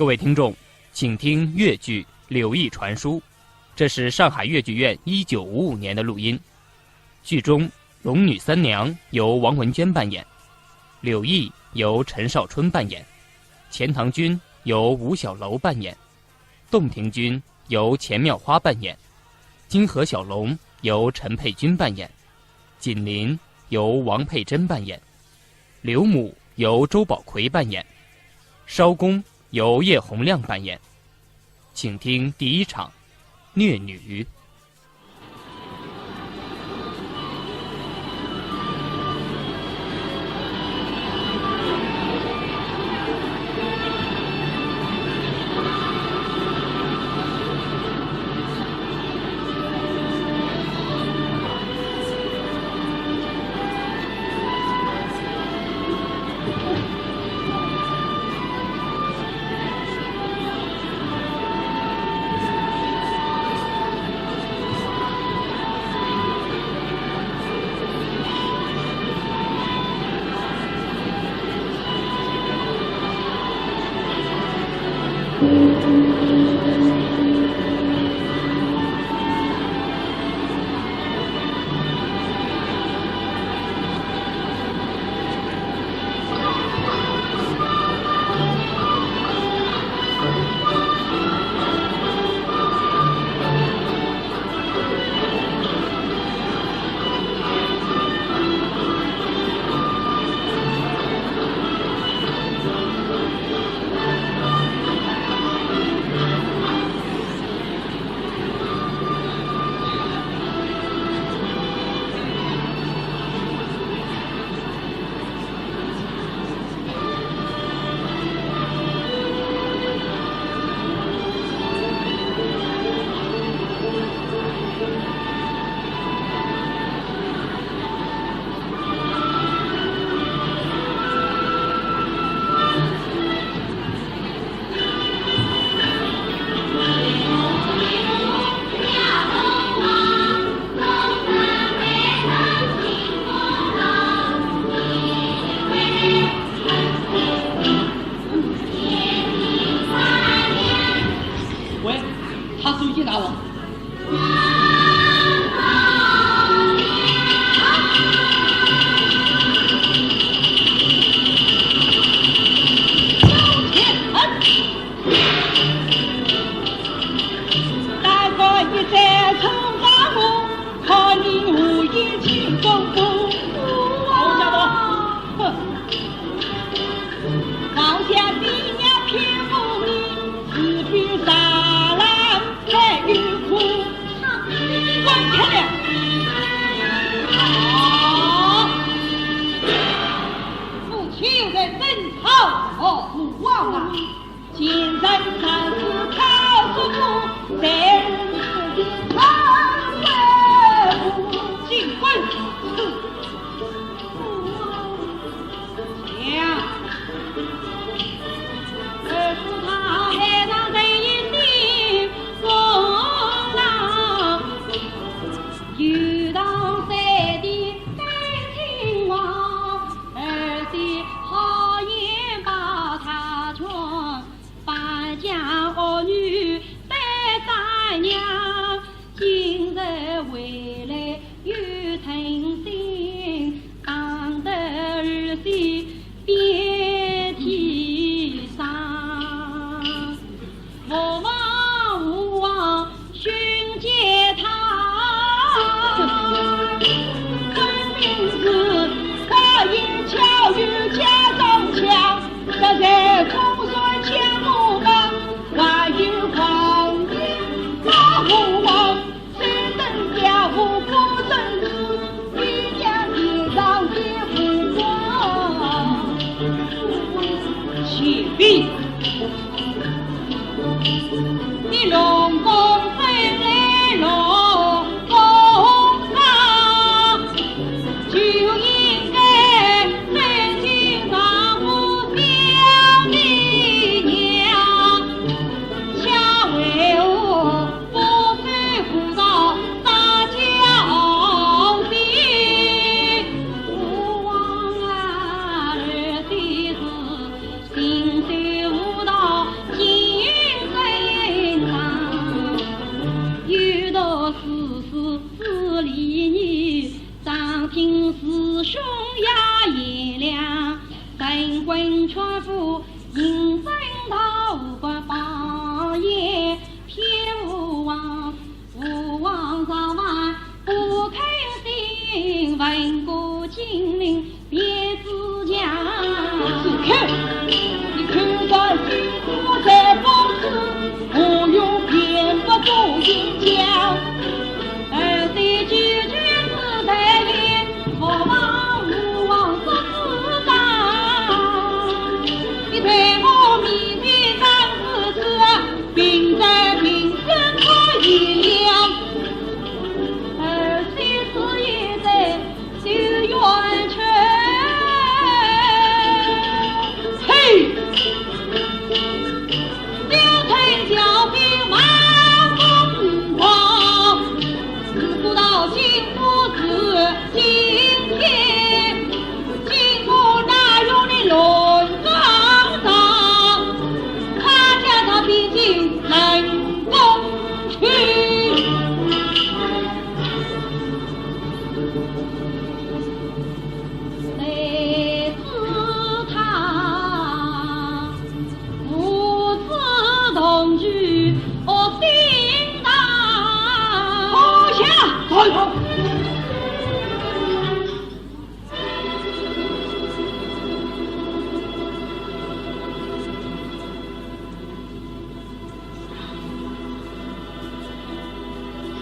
各位听众，请听越剧《柳毅传书》，这是上海越剧院1955年的录音。剧中龙女三娘由王文娟扮演，柳毅由陈少春扮演，钱塘君由吴小楼扮演，洞庭君由钱妙花扮演，金河小龙由陈佩君扮演，锦麟由王佩珍扮演，刘母由周宝奎扮演，艄公由叶洪亮扮演。请听第一场《虐女》。心随舞蹈。川府迎风到关八爷偏无望，无望早晚不开心，问过金陵别自家。只看你看到金国在方子，我用偏不做银将。对举君子在脸，我望无望说自当。你对我面前当自知，并在平生可以量。虽是也在修圆圈。嘿，小臣小兵满风狂，不到金夫子今天，金夫哪有你论刚当？他家他毕竟能攻去。谁知他母子同居，我心当。放下，走走。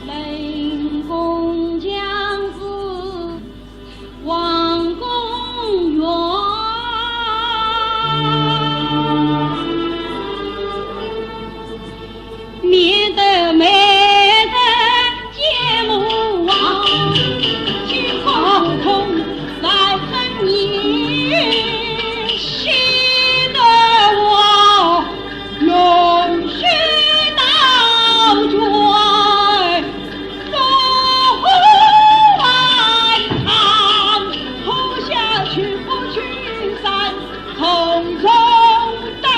冷宫将子王公元，免得美人见母王，心空空来恨你，气得我永续闹转。匆匆当，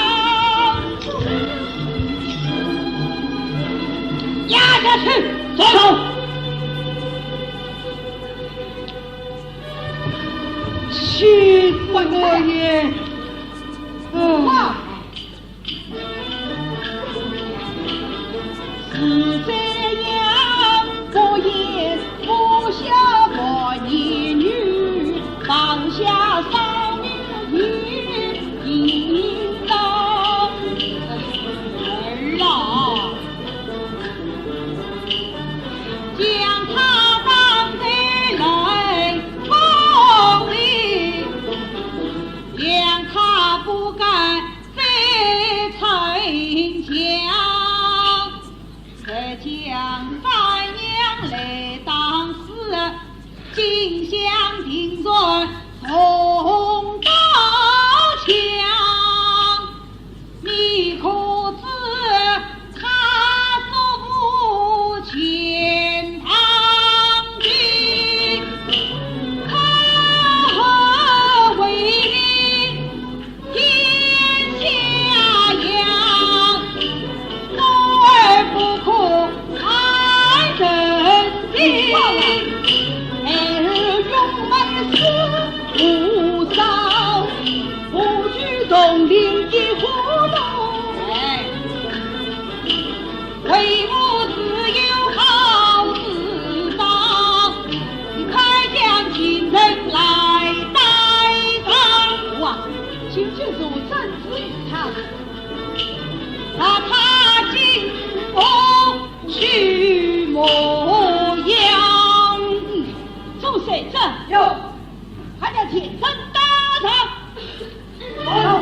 压下去，走走。去我也，是这样，我也不想我一女放下少女应当儿啊，将他当在冷风里，谅他不敢非逞强，可将三娘来当时，金香定准红刀枪，你可知他祖父前堂的可为天下扬，我不可爱人心，永门是无少，不惧东陵的活动，为我自有好自当，快将亲人来带上。哇，请记住朕旨他，那他进宫去模样，众谁朕哟，还要铁身打他。好。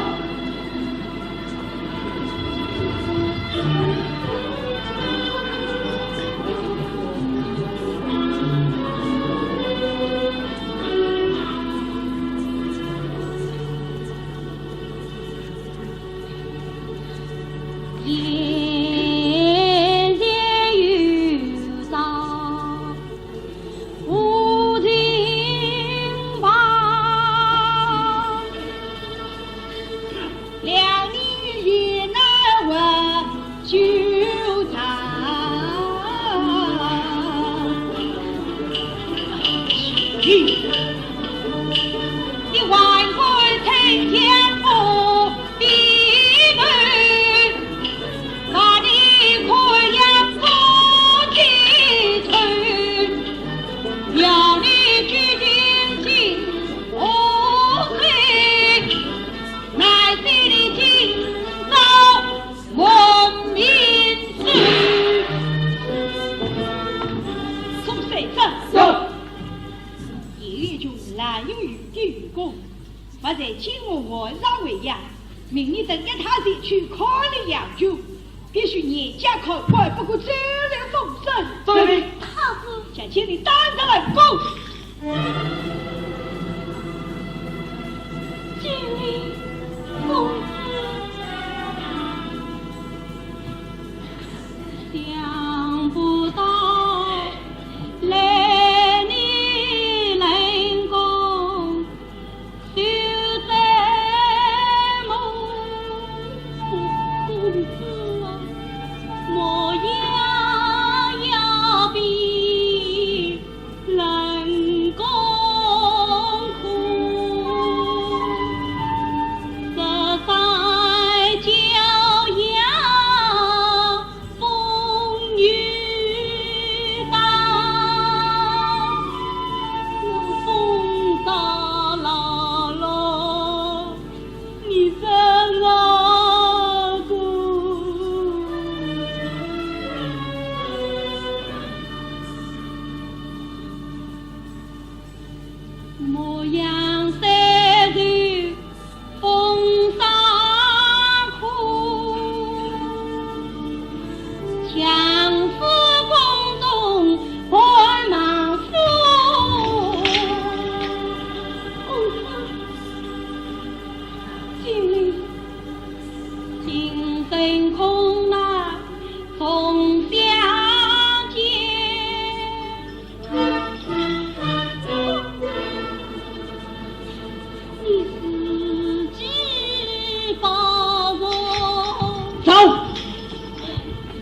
连连雨洒无尽吧，两女也难问纠缠。你万贯城墙不来请我外上为阳，明日等一他地去开了洋酒，必须严加开怀，不过周流风声。对，他是想请你担着来攻。经理，公子，想不到来你能够就在梦，公子啊，模样要比人工苦。实在骄阳风雨大，那风沙牢牢，你怎熬过？模样虽然风沙苦，强似宫中白马夫。公子，今日精神空难总相见。你自己把握。走。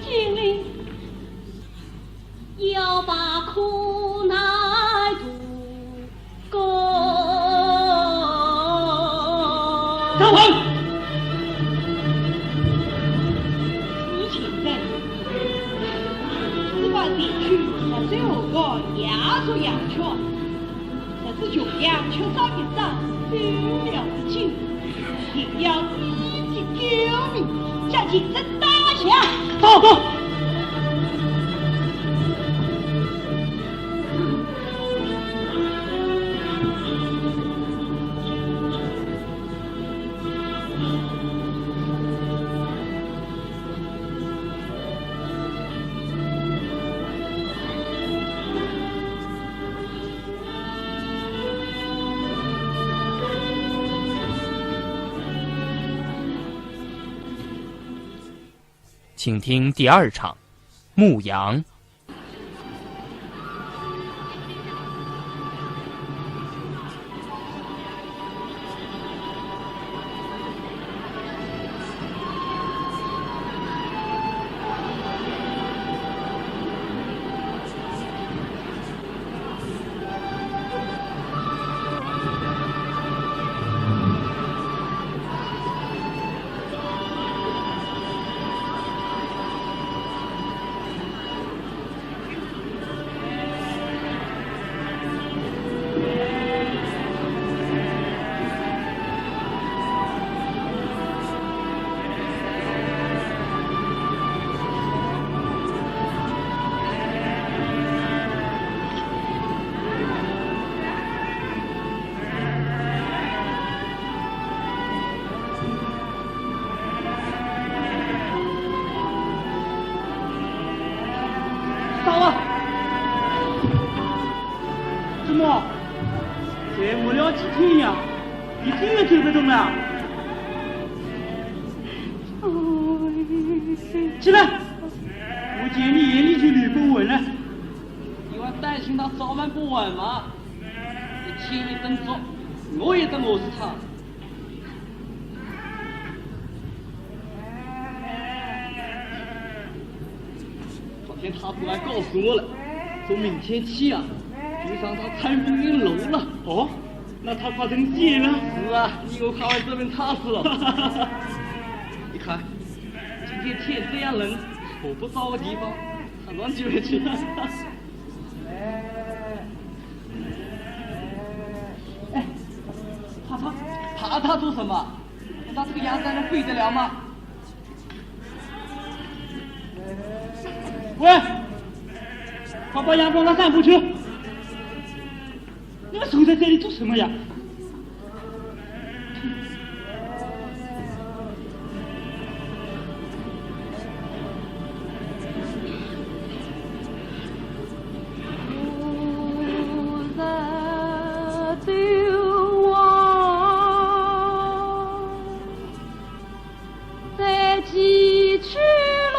经理要把苦难渡过。走开。此前人，此番地区那最后个亚述羊圈，这是穷羊圈上一上走了不清，定要积极救命，将其真打下。走走。请听第二场，牧羊。再磨了几天呀，一天也走不动了。起来，我见你眼里就流不稳了。你还担心他早晚不稳吗？你天一等走，我也等我是他。昨天他突然告诉我了，说明天起啊，就让他参风云楼了。哦，那他发生事了？是啊，你我看完这边差死了。你看，今天天这样冷，我不找个地方，他乱就会去。哎，怕他做什么？他这个样子还能背得了吗？喂，快把羊放到散步去！你们守在这里做什么呀？几去路？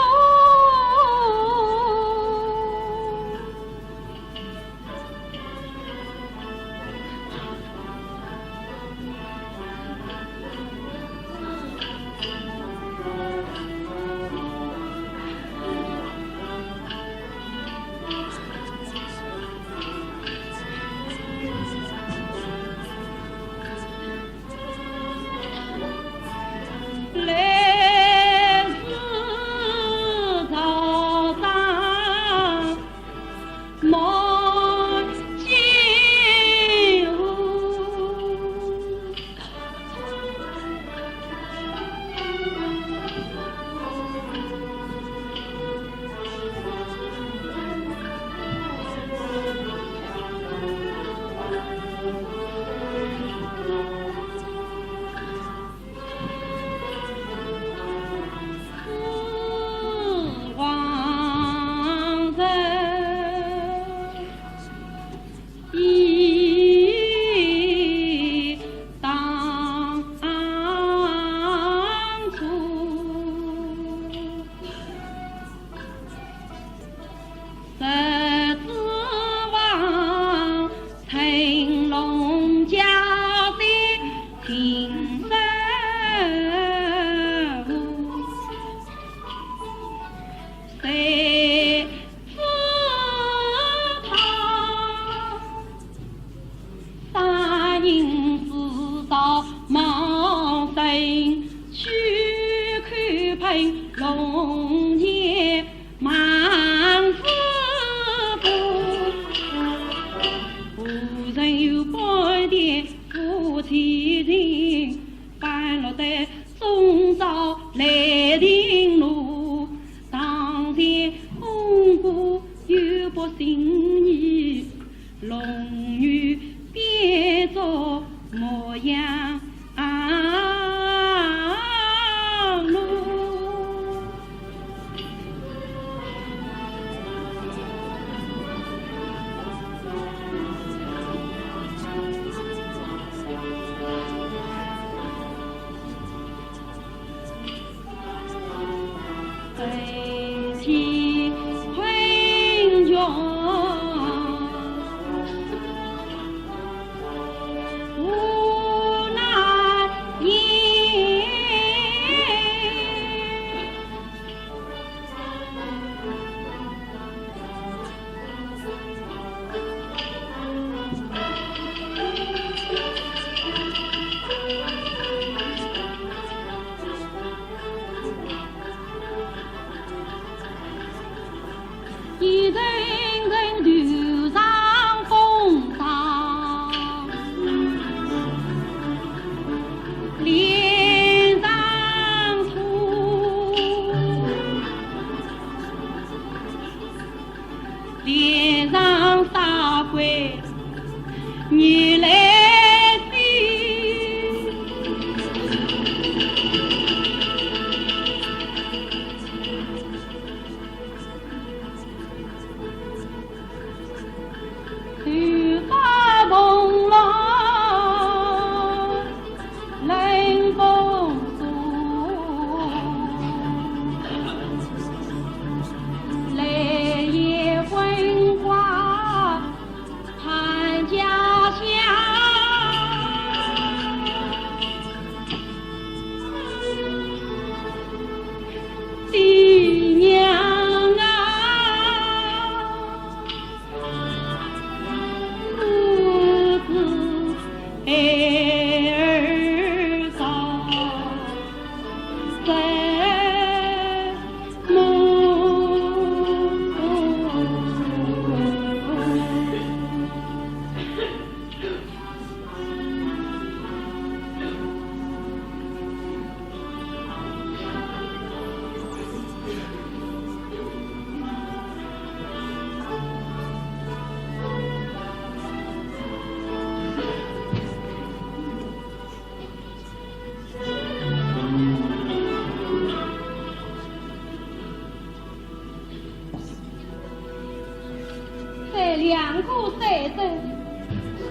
两个赛斗，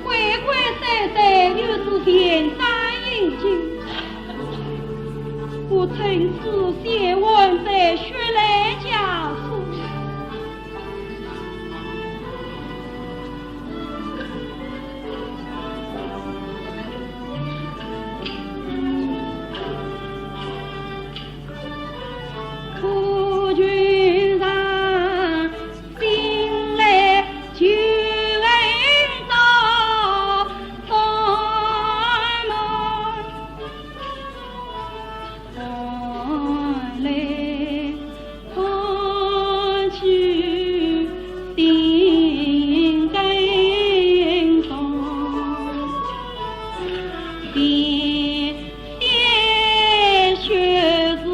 回归赛斗又是田山英雄。我曾此写文在血泪家书，夫君上心来就闻到山来看去心更伤，点点血字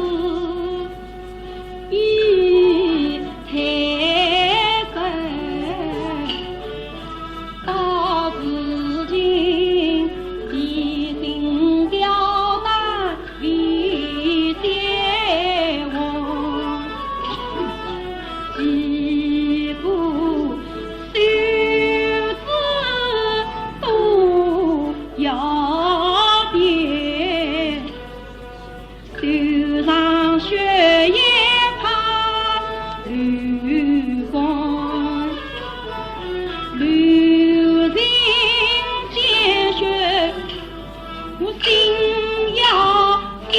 一彩根，到至今一心表达为先王，几部修字都要变，头上血液怕流光，流尽鲜血我心要变。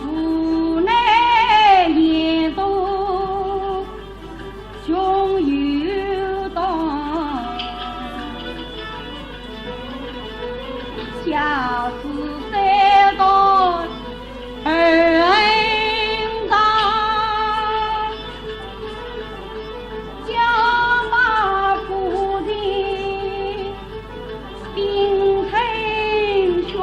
无奈严冬终有当，下次三到二当，将马夫人冰成霜。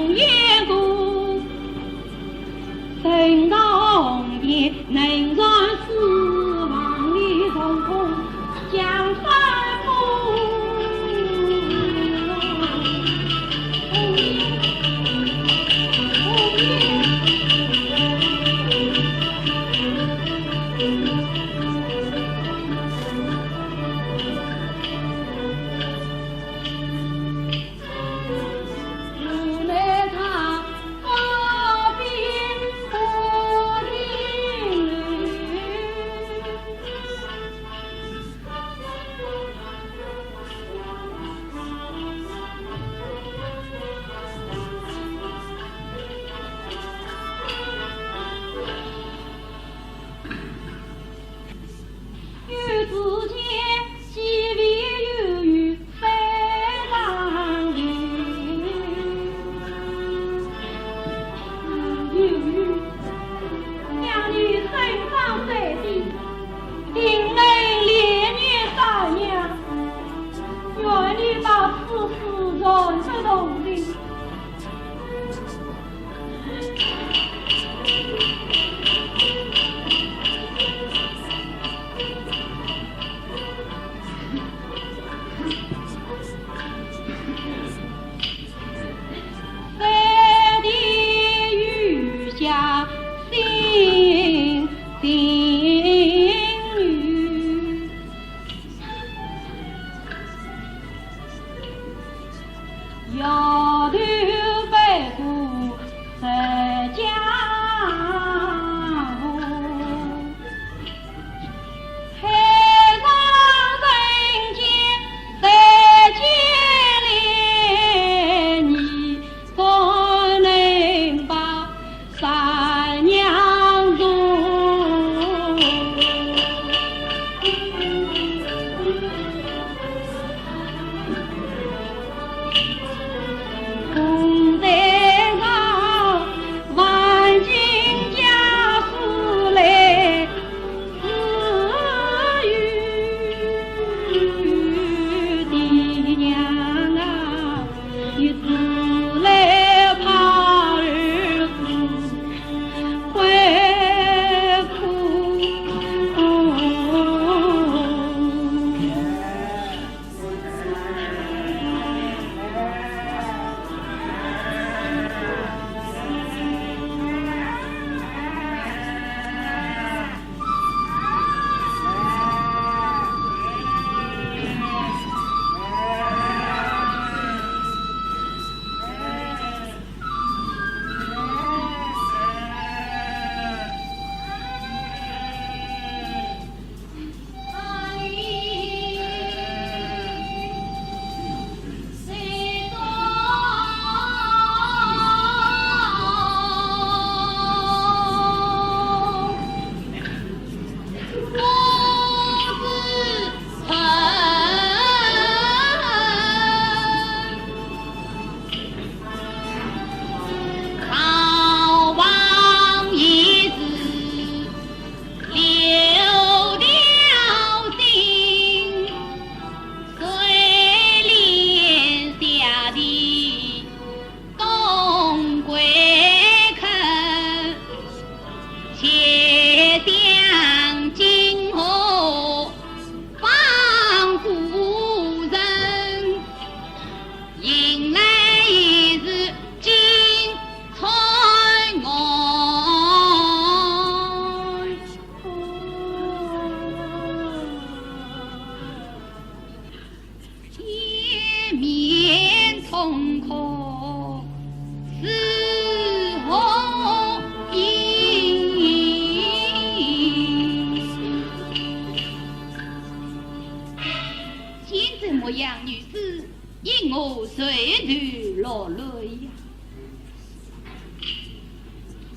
红颜故，身到红颜能传死亡里从空江山风。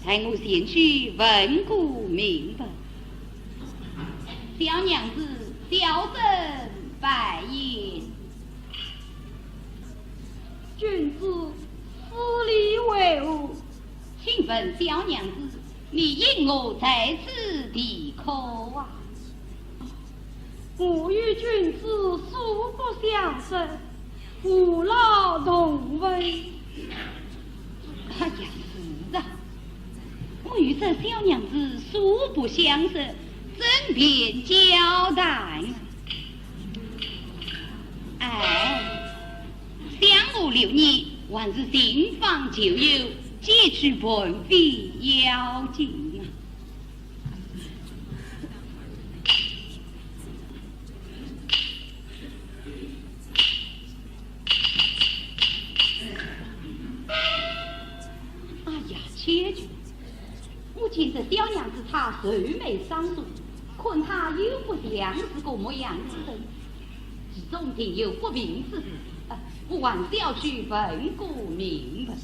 待我先去问过明白。小娘子小生拜言。君子私礼为何？请问小娘子，你因我在此地可啊？我与君子素不相识，父老同温，哎呀，是啊，我与这小娘子素不相识，怎便交代呢？哎，相我6年，还是新访旧友，结去本非要紧啊。哎呀，切去！我见这小娘子她愁眉伤足，看她又不像是个模样之人，其中定有不明之事，我还是要去问个明白。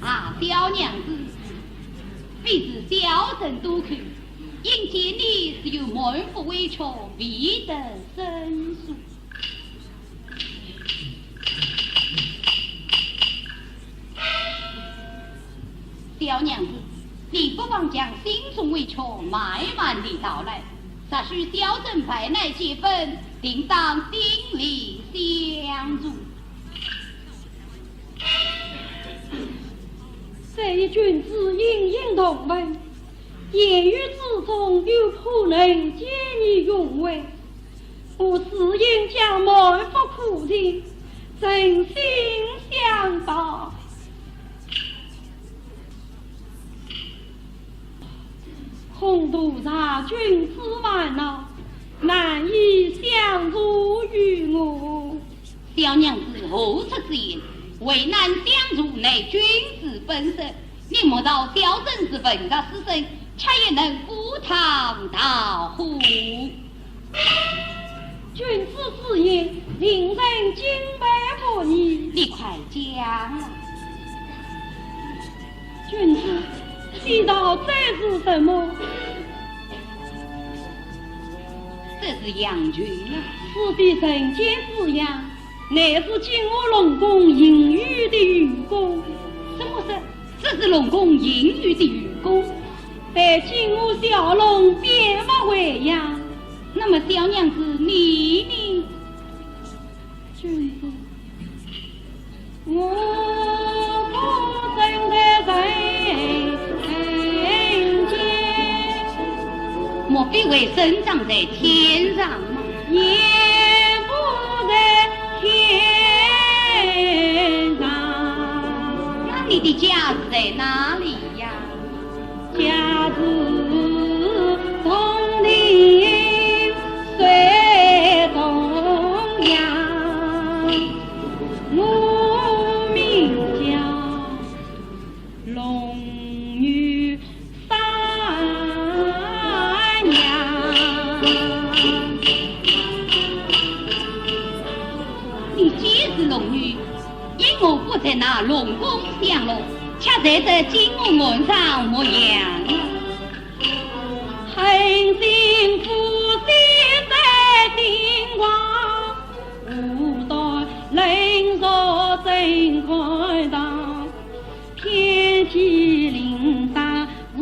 啊，小娘子，非是小臣多虑，因见你是有门不为穷，必得申诉。小娘子，你不妨将心中委屈慢慢地道来，啥需小臣派来接分，定当鼎力相助。这一君子隐隐同文，言语之中有可能借你用为，我是应将满腹苦情，真心相待。空独察君子万恼，难以相助于我。小娘子何出之言？为难相助乃君子本色，你莫道小臣是文家私生，恰也能赴汤蹈火。君子之言，令人敬佩不已。你快讲了。君子，知道这是什么？这是杨君啊！此地人间之养，乃是进我龙宫淫欲的愚公。什么事？这是龙宫淫欲的愚公，但进我小龙便不为养。那么小娘子你呢？君子，我不生在人间，莫非为生长在天上吗？也不在天上。那你的家子在哪里呀？家子东邻水东阳，我名叫龙女三娘。你既是龙女，因我不在那龙宫享乐，恰在这金屋岸上模样。恒星复现在星光，无道人若真开荡，天气铃铛无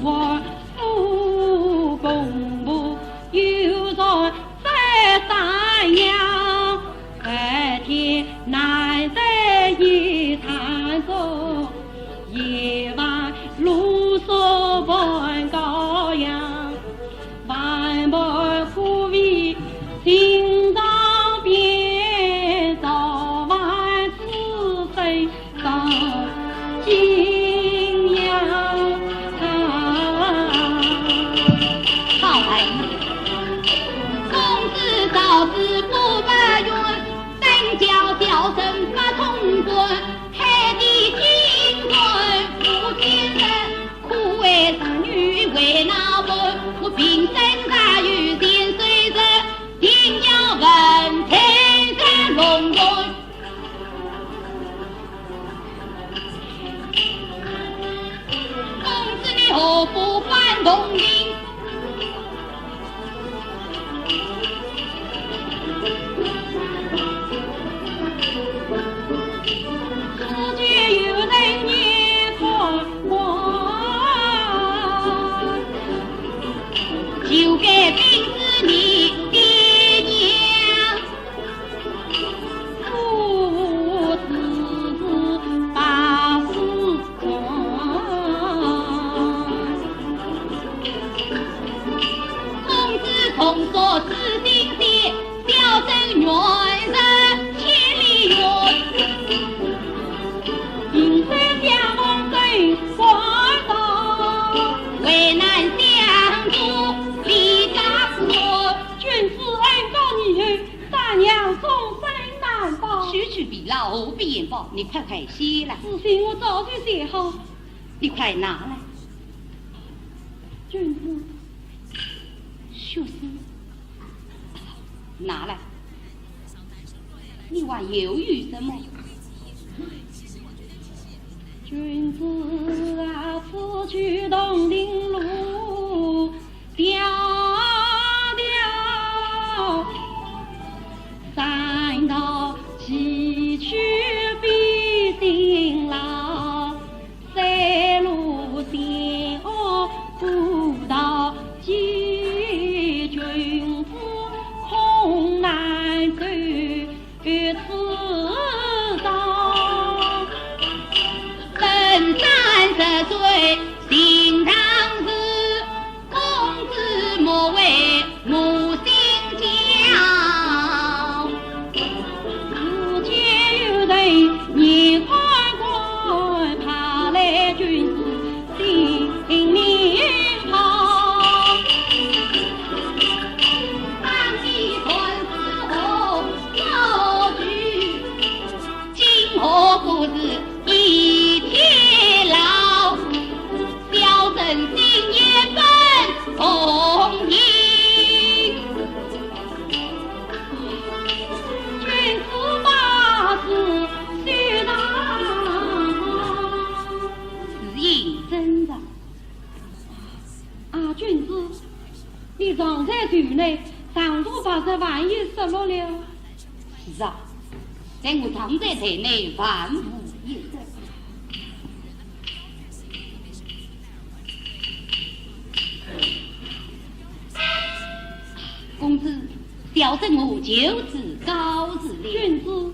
我复公布，又在三阳，白天难得一潭舟，夜晚露宿半羔羊，万般苦味心上边，早晚此生到金阳好孩公子早知不白云，等教小生发通棍，海底金棍不见人，苦为上女为那问，我平生大于千岁人，定要问天山龙宫。公子你何不翻东陵？世间有人眼光光，就该病死你爹娘。我只是把众所知心切，小生愿人千里远。平生相逢最关道，为难相助离家不远。君子恩告你后，大娘终身难报。区区疲劳何必言报？你快快写来。此信我早就写好。你快拿来。君子，学诗，拿来。你还犹豫什么？君子啊，此去东陵路迢迢，山道崎岖必辛劳，山路险恶不到极，君子空难走此道。本30岁行堂事，公子莫为母心焦。如今有人年宽宽，怕来君子心命好。当你传之后有句，今后故事一天老，小生心也本同意。君子八字须当，是应真的。啊，君子，你常在船内，长途跋涉，万一失落了。是啊，但我常在台内万无一失。公子，小生我就此告辞了。君子，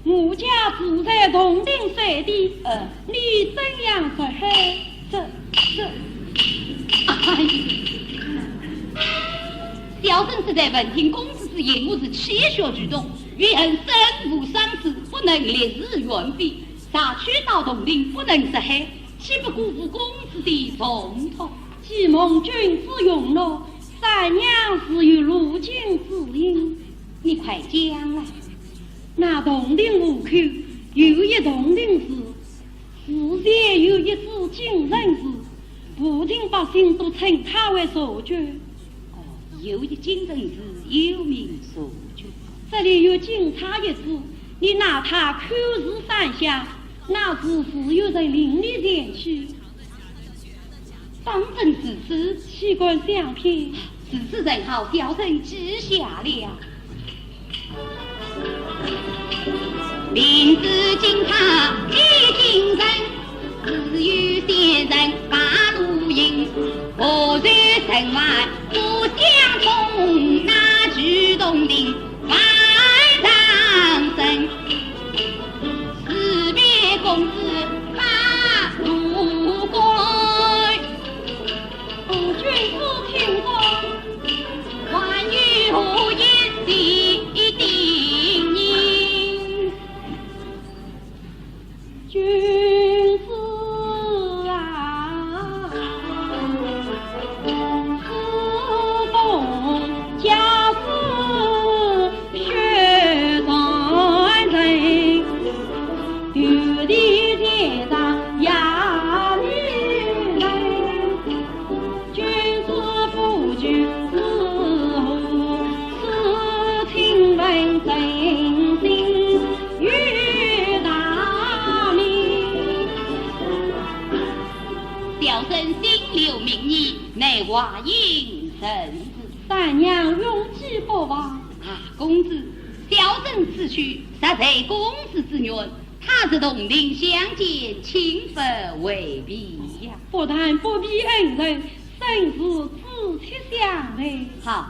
我家住在铜陵水地，你怎样说嘿？哎，小生实在闻听公子之言，我是气血举动，愿恨身负丧志，不能立日远避。杀去到铜陵，不能失害，岂不辜负公子的重托？既蒙君子容诺，三娘是有入京之应。你快讲来。那铜陵户口有一铜陵寺，寺前有一支金人寺，附近百姓都称他为所觉。有一金人寺有名所觉，这里有警察一支，你拿他口视山下，那是自有人领你前去。当真此事，岂管相片？此事人好，小生记下了。明知警察一精神，只有先人把路引。何在城外不相从，那举动定万丈深。四别公子把路归。君子听说，关于何言的定音，君子啊，自奉家事学传人，有的天上呀女人，君子不惧自护，此情问真心与大名。小生心留名义，乃话应神子。三娘永记不忘。啊，公子，小生此去实在公子之愿，他是同庭相见，情分未必呀。不但不必恩人，甚至志气相累。好，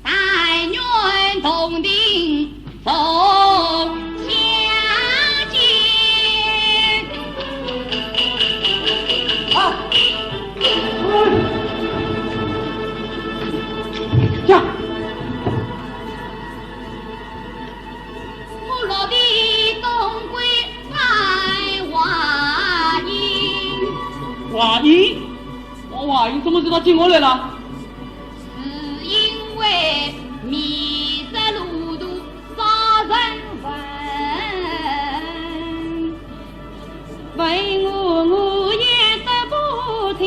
但愿同庭总相见。驾！哇，你怎么知道进我来了？是因为迷失路途找人问，问我也得不听。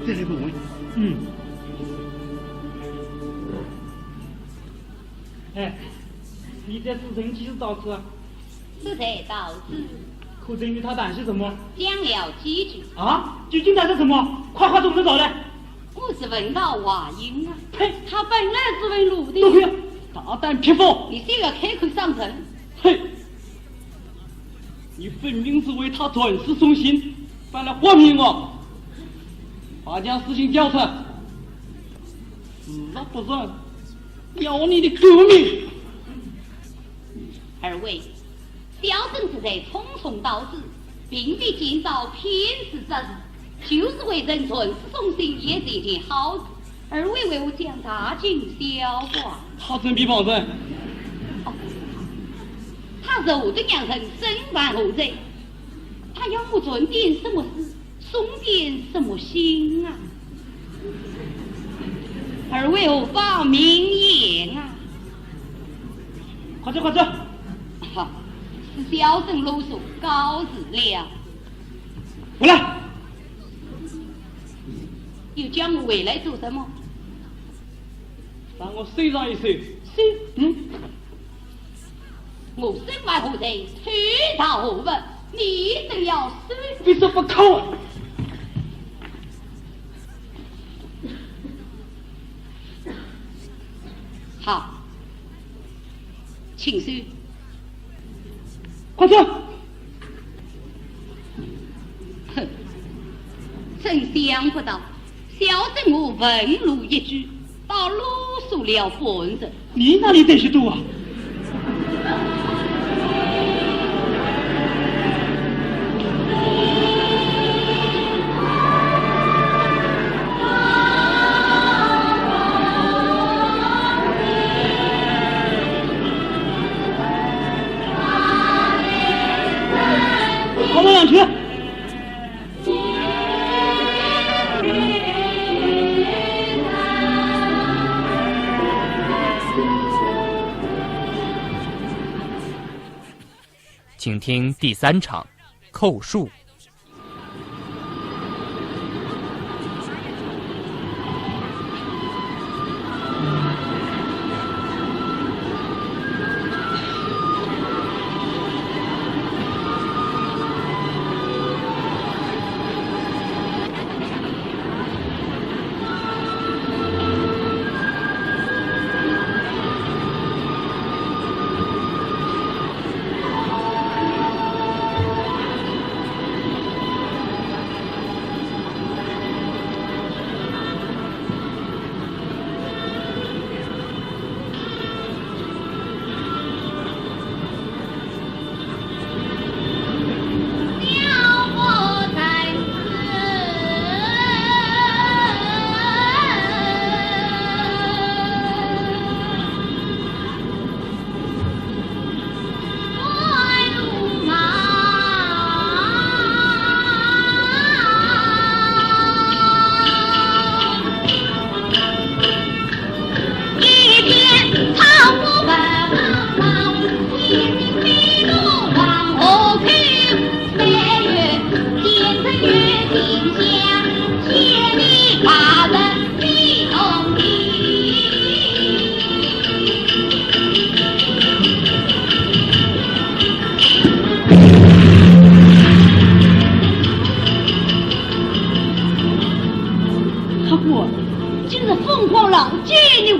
再来个问。哎，你这是人几时到此啊？这才到此，口真与他谈些什么？讲了几句。啊？究竟谈些什么？快怎么找来？我是问到华英啊，呸！他本来是问路的。都可以，大胆匹夫！你谁要开口上阵？嘿，你分明是为他转世送信，反来祸骗我。把将事情交出，是啊不然，要你的革命！二位，小生是在匆匆到此，并非尽到偏事之事，就是为人转世送信，也是一件好事。二位为我将大惊小怪。他真比方人。他肉的娘人身犯后贼，他要我做点什么事，送点什么信啊？二位何方明言啊？快走！哈，是小生啰嗦，告辞了。回来！又叫我回来做什么？让我水上一水。我身外何贼，去到何问？你都要死！你这不扣啊！好，请说。快走！哼，真想不到，小生我问路一句，倒啰嗦了半日。你哪里这些多啊？跑到哪去？请听第3场，扣树。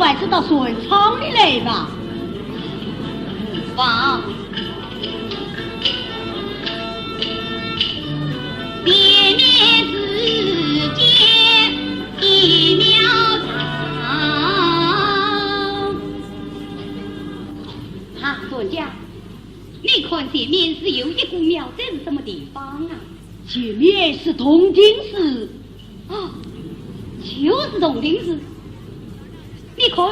还是到水厂里来吧。王，别念之间一秒长。哈，专家，你看前面是有一股庙，这是什么地方啊？前面是铜金寺。哦，就是铜金寺。你看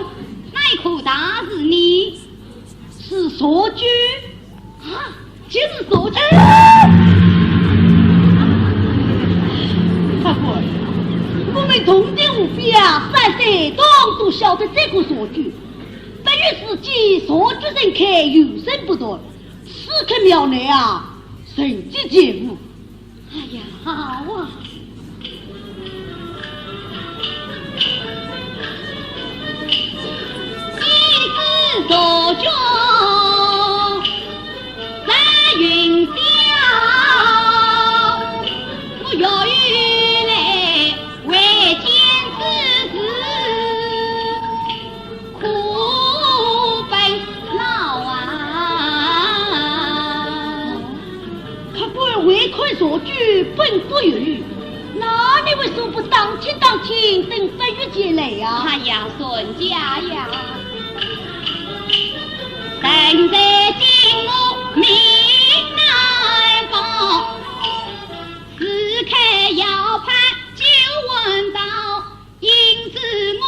那一棵大树呢？是所居啊，就是就晓得这个所据，本于自己所据人开有声不断，此刻庙内啊，神迹节目。哎呀，好啊！一枝所中在云霄，我有余来为见此事，苦本老啊！他官未看所据，本不有余。那你为什么不当亲等本月节来呀？哎呀，孙家呀！身在金屋命难保，此刻要盼就闻到，因子母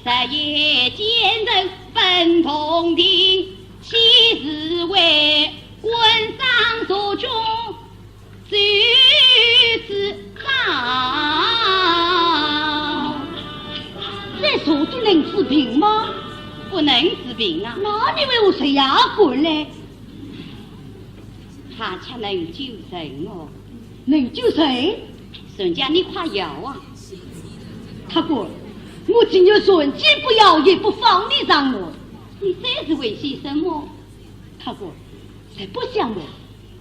日夜见人本同庭，昔日为官上所中，如此早。这所据能治病吗？不能治病啊！那你为我谁牙滚呢？他才能救人哦。能救谁？孙家，你快要啊！他滚！我今日孙既不要，也不放你上我。你这是为些什么？他滚！谁不想我？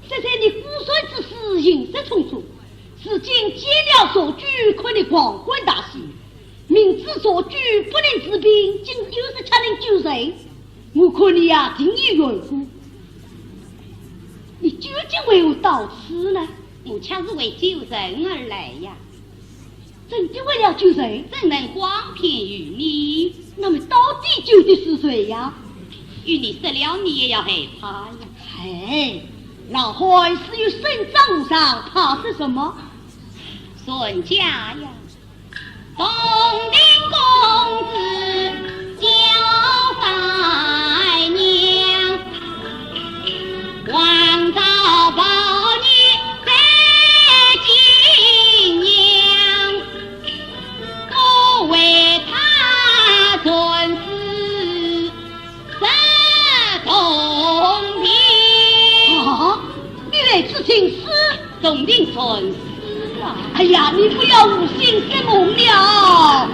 现在你孤身之事，隐身匆匆，如今接了所据，可你光棍大喜。明知所据不能治病，今日又是才能救人，我看你呀，定有缘故。你究竟为我到此呢？我恰是为救人而来呀！真的为了救人，怎能光骗于你？那么到底救的是谁呀？与你死了，你也要害怕呀！哎，老汉是有身长无伤，怕是什么？孙家呀！东丁公子叫三娘，王昭保你在金娘，我为他尊师是东丁。啊，你来自请师，东丁尊师。哎呀，你不要无心之梦了！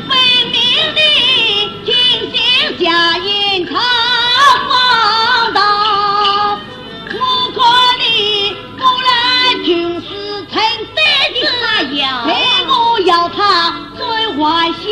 分明的听信家言他荒唐，我看你不然军事成败的他要，我要他追幻想。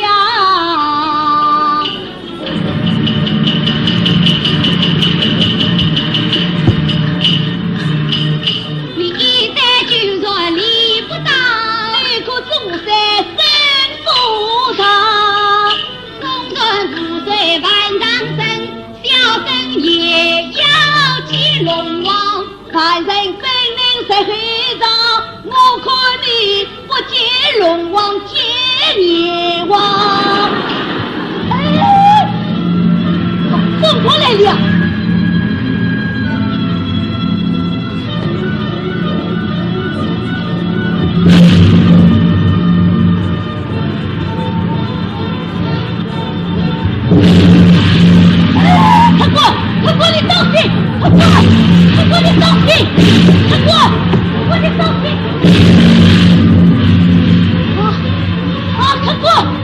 凡人本领在黑上，我看你不见龙王见阎王。哎，凤婆来了。他过，你当心！他过，你当心！他过，你当心！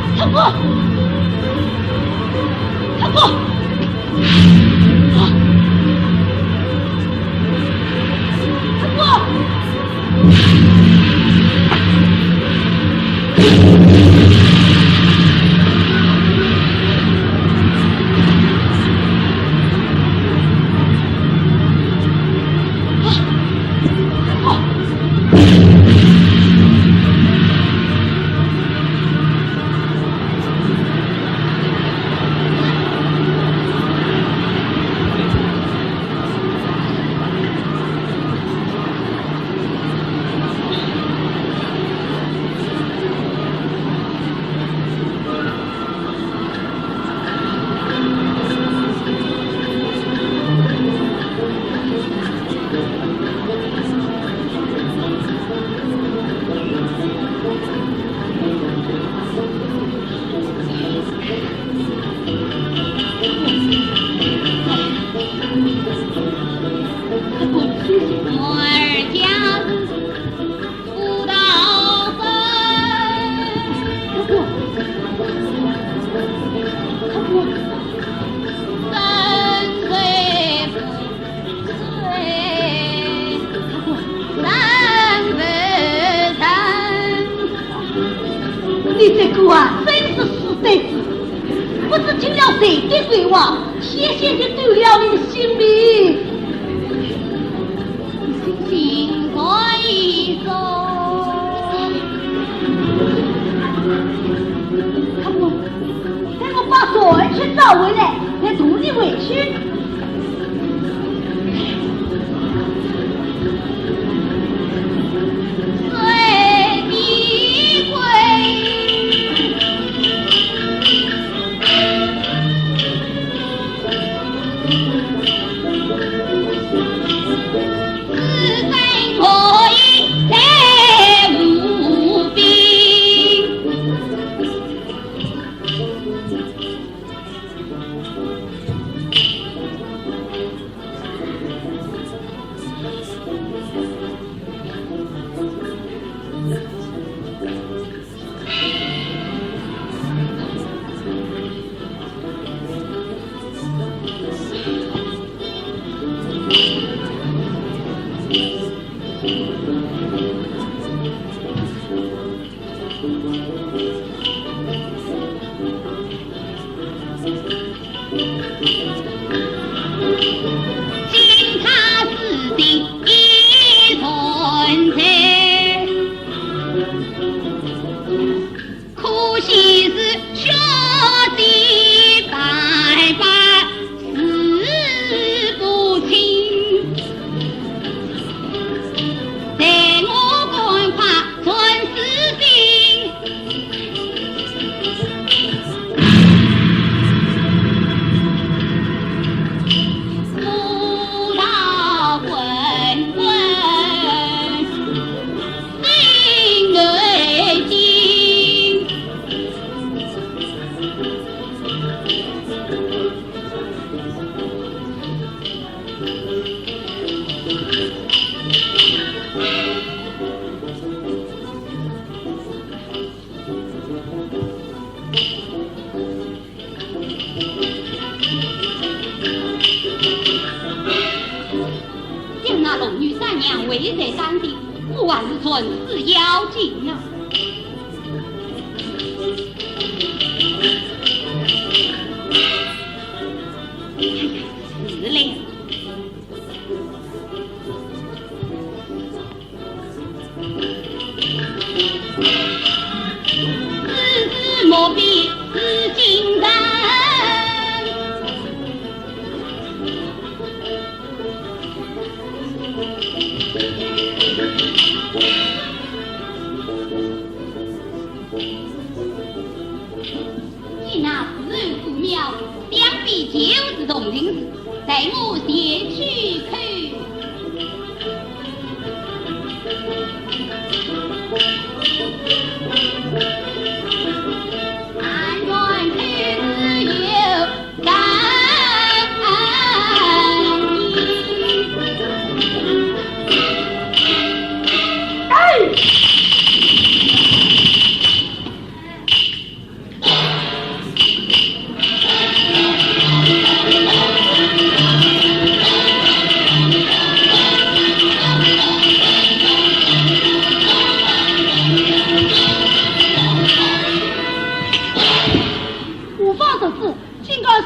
他过！主啊，真是死得子，不知听了谁的鬼话，险险地丢了你的性命。心所一手，看我把转去找回来，再同你回去。随你归。为这当地，不完是存世妖精啊！死了！世事莫比是精人。既那自然不妙，想必就是动情事，待我先去看。安然去自由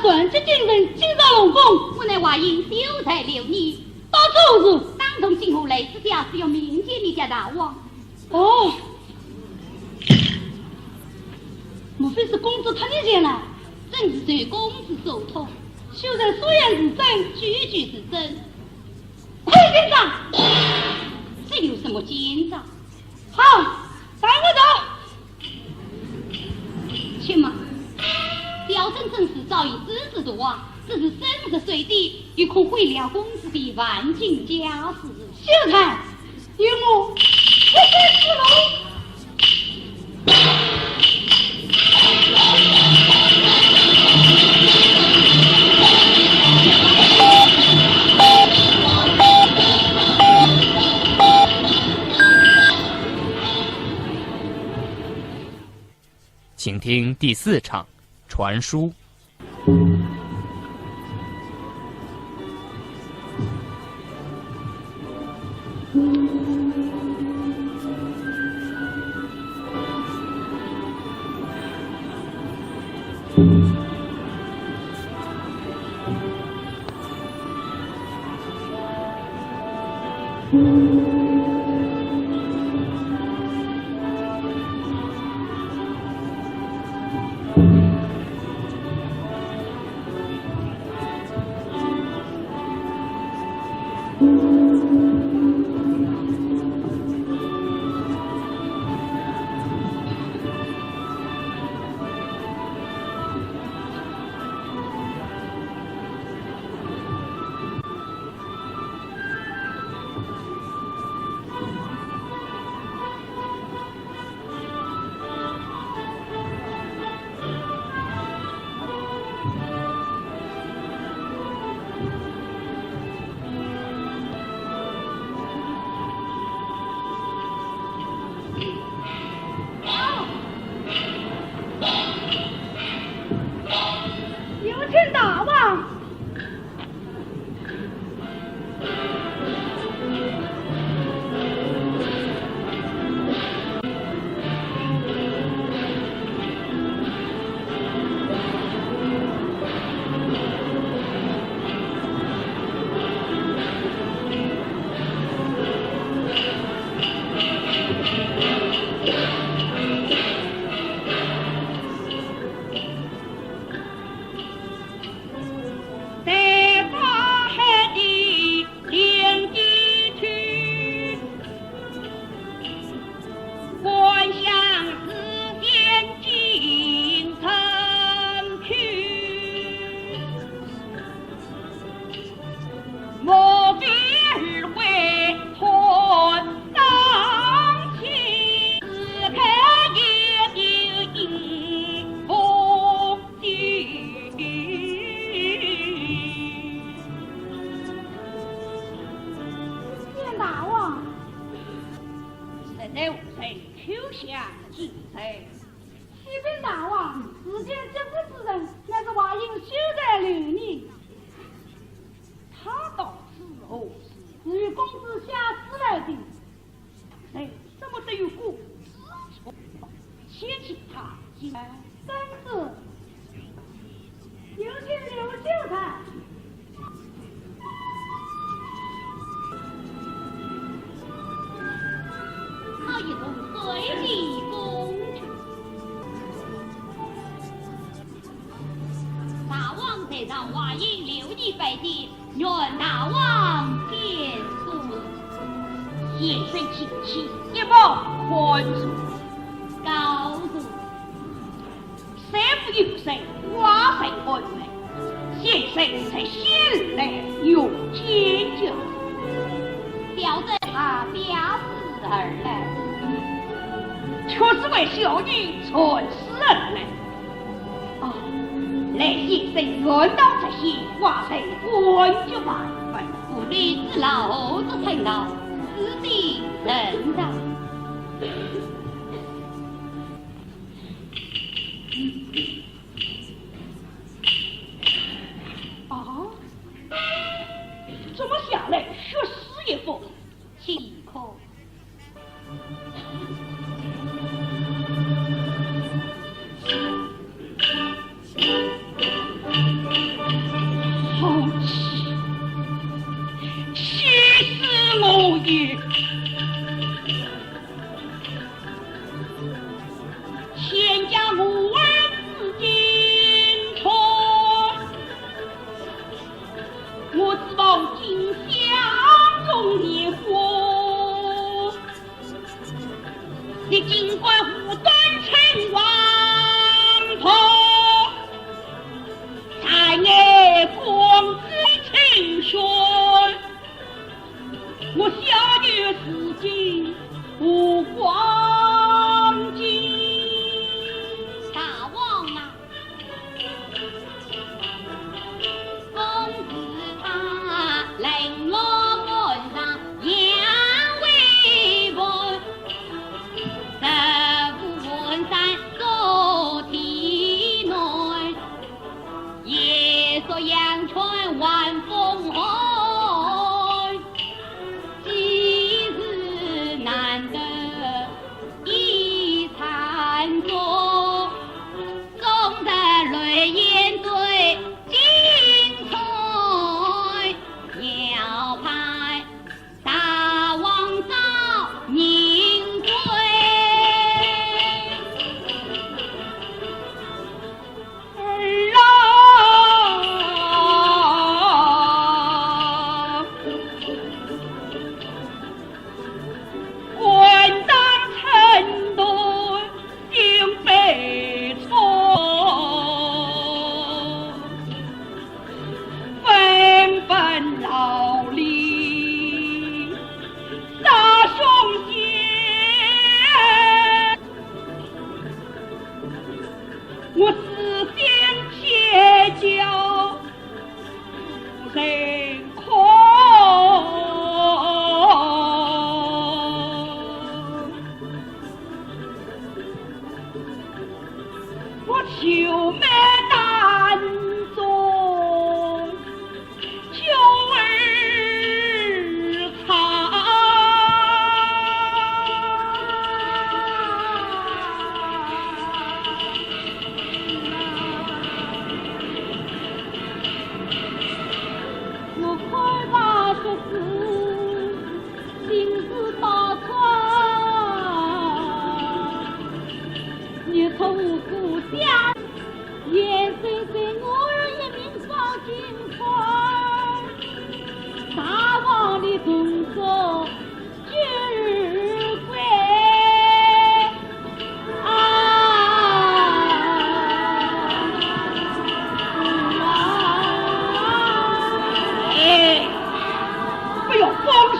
转接精神，今朝龙宫，我乃话因秀才留你，到处是当同今后来之下是要明见你家大王。哦，莫非是公子他你见了？正是随公子手托，秀才所言是真，句句是真。快检查！这有什么检查？好，带我走。且慢。表真正是早已知之多啊，只是深入水底，又可毁了公子的万金家事。秀才，与我不是之龙。请听第4场传书。我小女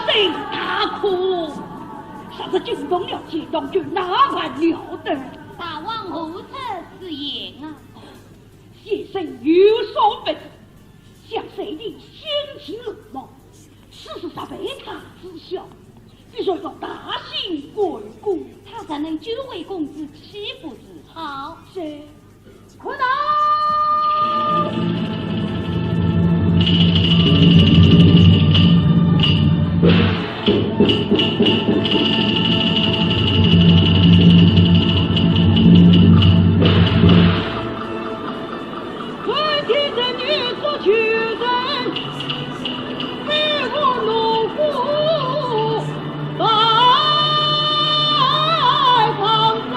声大哭。啥子惊动了解放军，哪还了得？大王何出此言啊？先生有所不知，像谁的心情冷漠，事实上被他知晓。必须要大兴国故，他才能久为公子欺负自豪。是，快打！为替这女所屈人，为我怒呼百抗争，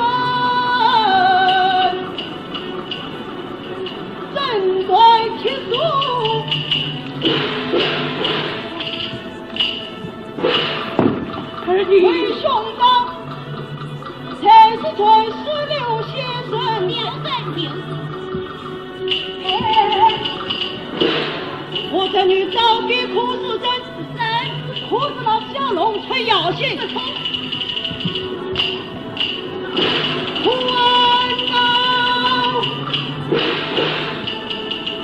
针对其数。为兄长，才是传石榴先生，刘正就是。我这女早给苦死人，苦死了小龙才要信。官道，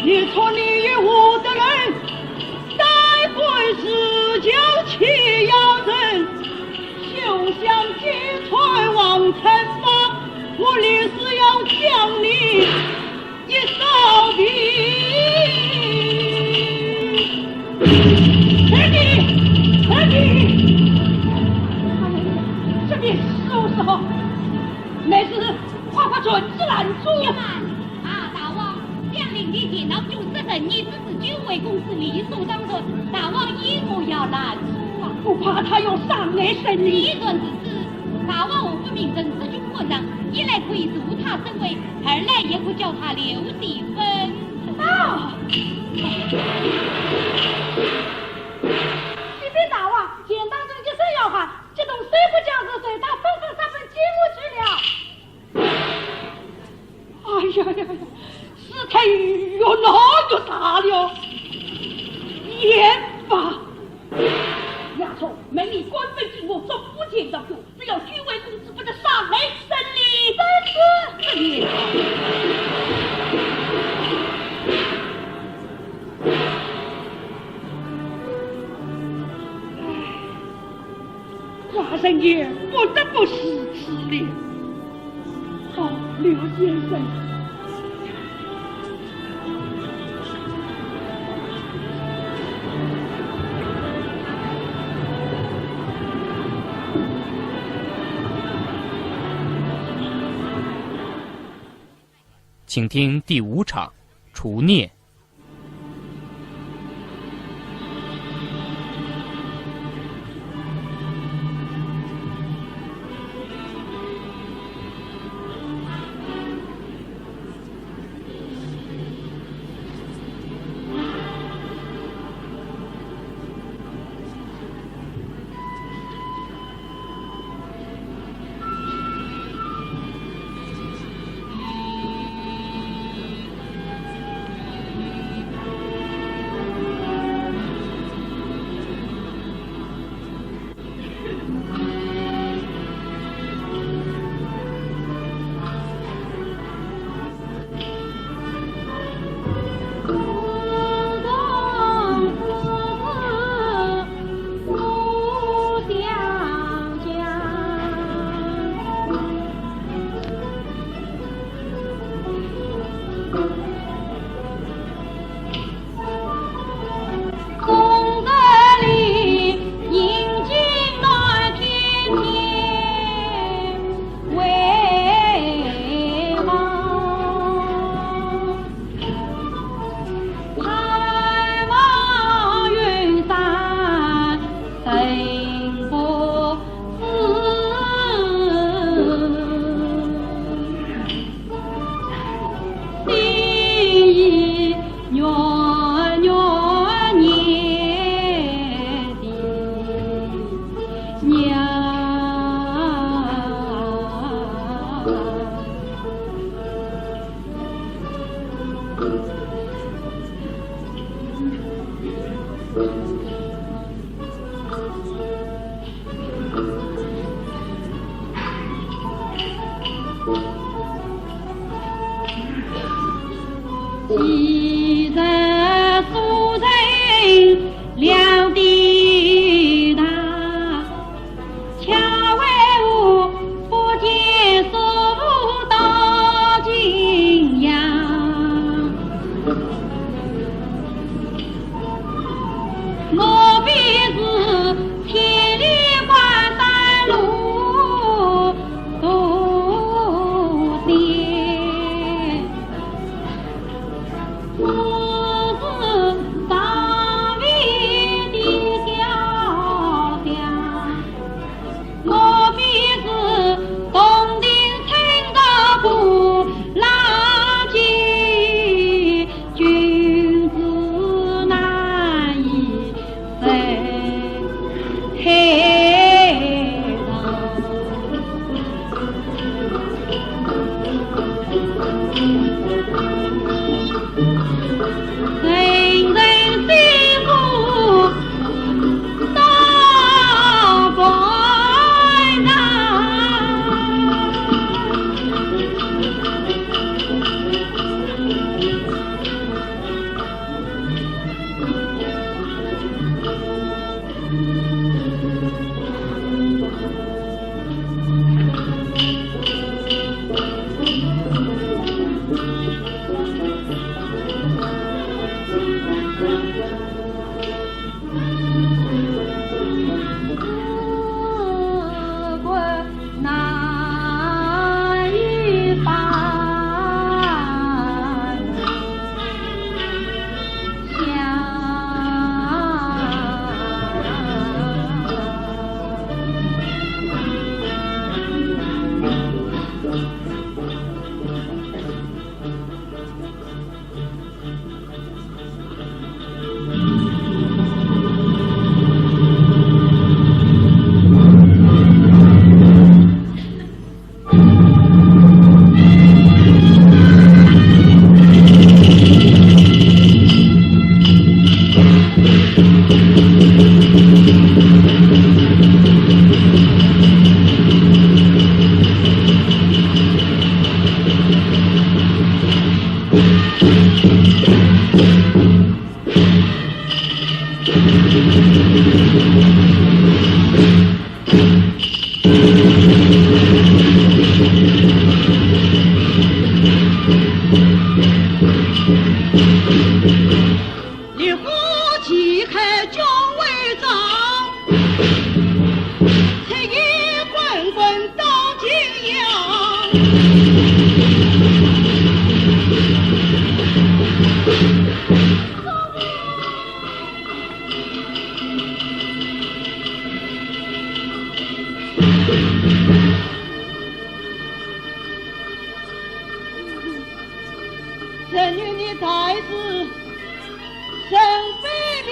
你说你与我的人，待会是就欺压人，休想击退王城邦，我立誓要将你一扫平。这边时候，没事，快准之拦住。啊，大王，将领的见到就是人，你只是久违公子理所当然，大王以后要拦住啊！不怕他有伤害生理理。论之事，大王我不明正此君混账，一来可以助他升位，二来也可叫他留地分。啊！启禀大王，见当中的谁要喊，这种谁不讲是谁，他纷纷上门接我去了。哎呀呀呀！事态越闹越大了，严吧！亚虫，门里官非进我，总不见到有，只要居位公子不得上来审理。真是。华生爷不得不死此了。好，刘先生。请听第5场除孽。烈火旗开军威张，彩衣滚滚当金阳。神女你才是神非礼，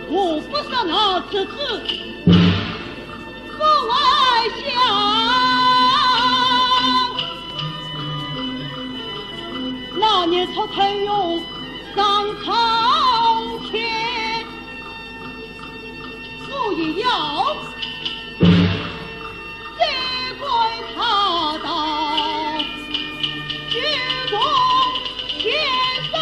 我不杀那此子不外想。那年出腾勇上苍天，我也要再归他到剧中天上。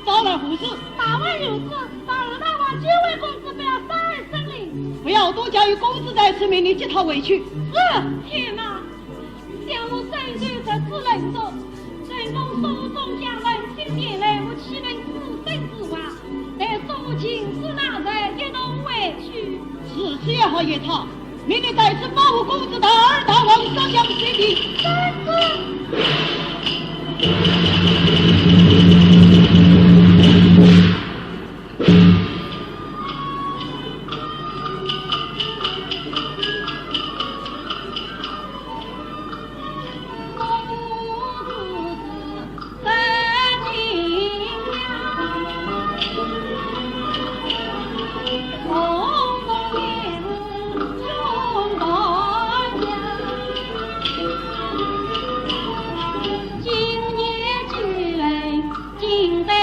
当然不是，大王有事，大二大王皆为公子不要伤害生灵。不要多加于公子在此，命令接他回去。天哪！想我身在这之人中，人从手中将人心点来，我岂能自身之话？待送情是那人一同回去。此事也好也差，命令在此保护公子大二大王上将随地。但是。今年居位，今代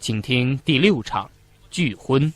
请听第6场拒婚。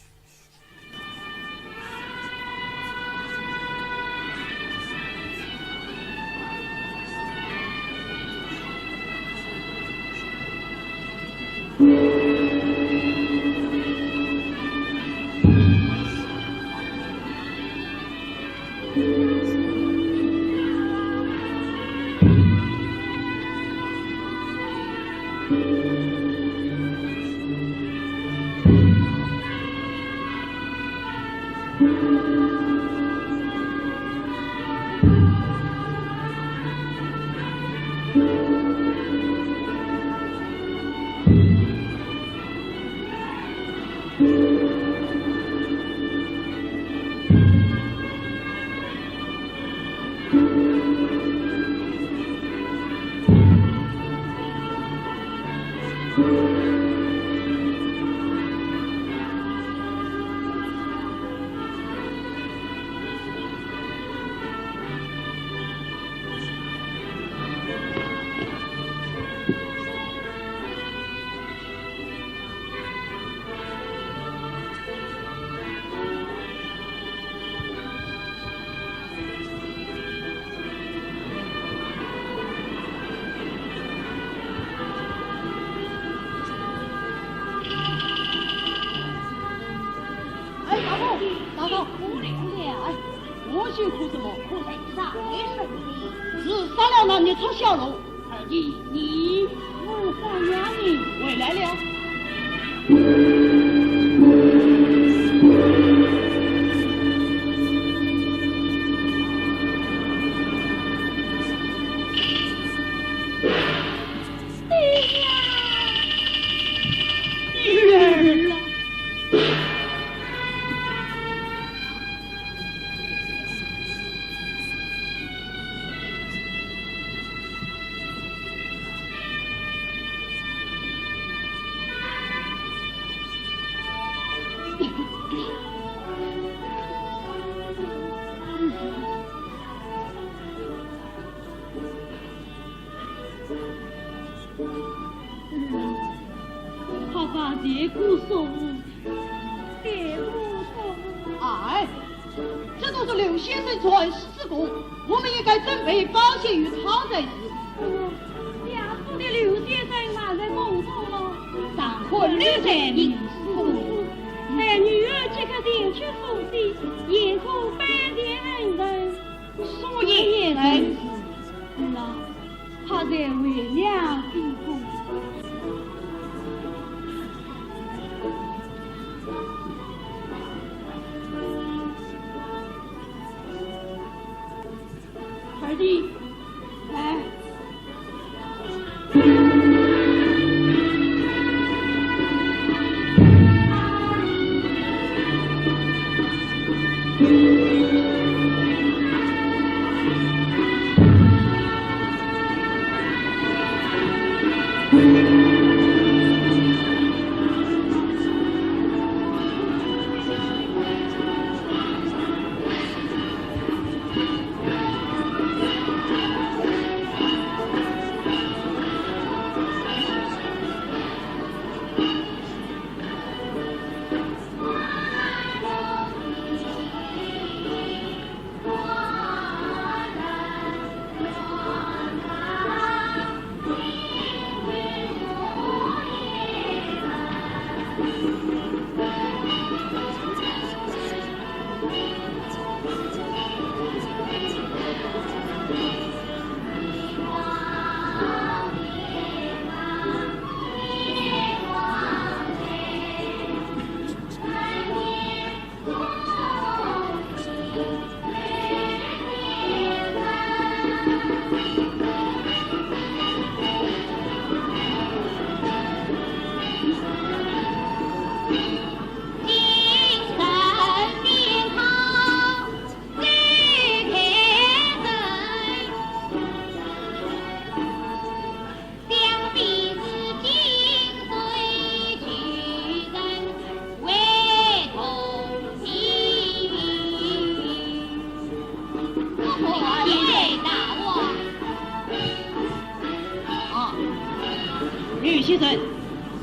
吕先生，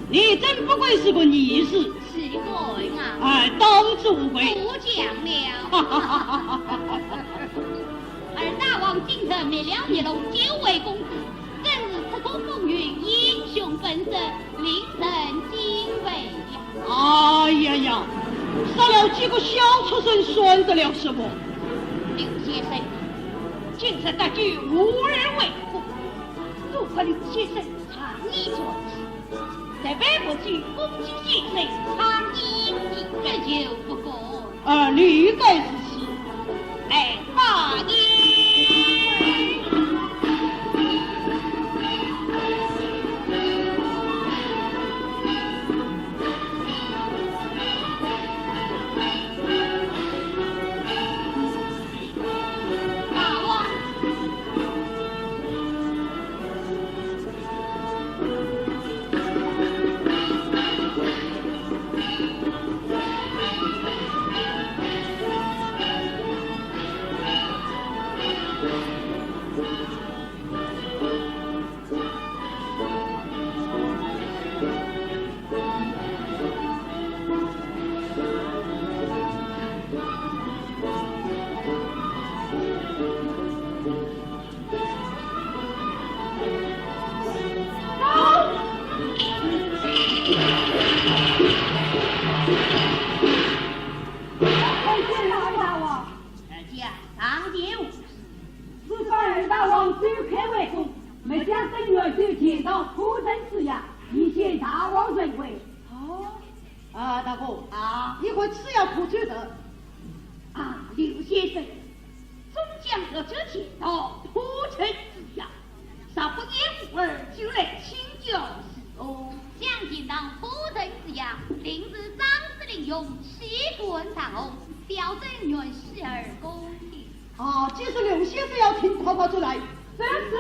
你真不愧是个义士。是会啊。哎，当之无愧。不讲了。而大王今晨灭了孽龙9位公子，真是出口风云，英雄本色，令人敬畏呀。哎呀呀，杀了几个小畜生，算得了什么？刘先生，今晨大局无日为苦，如果刘先生长义做事，在北部去攻击先生，长义这就不过。历代之事，哎，大义。即使刘先生要听泡泡出来，真是。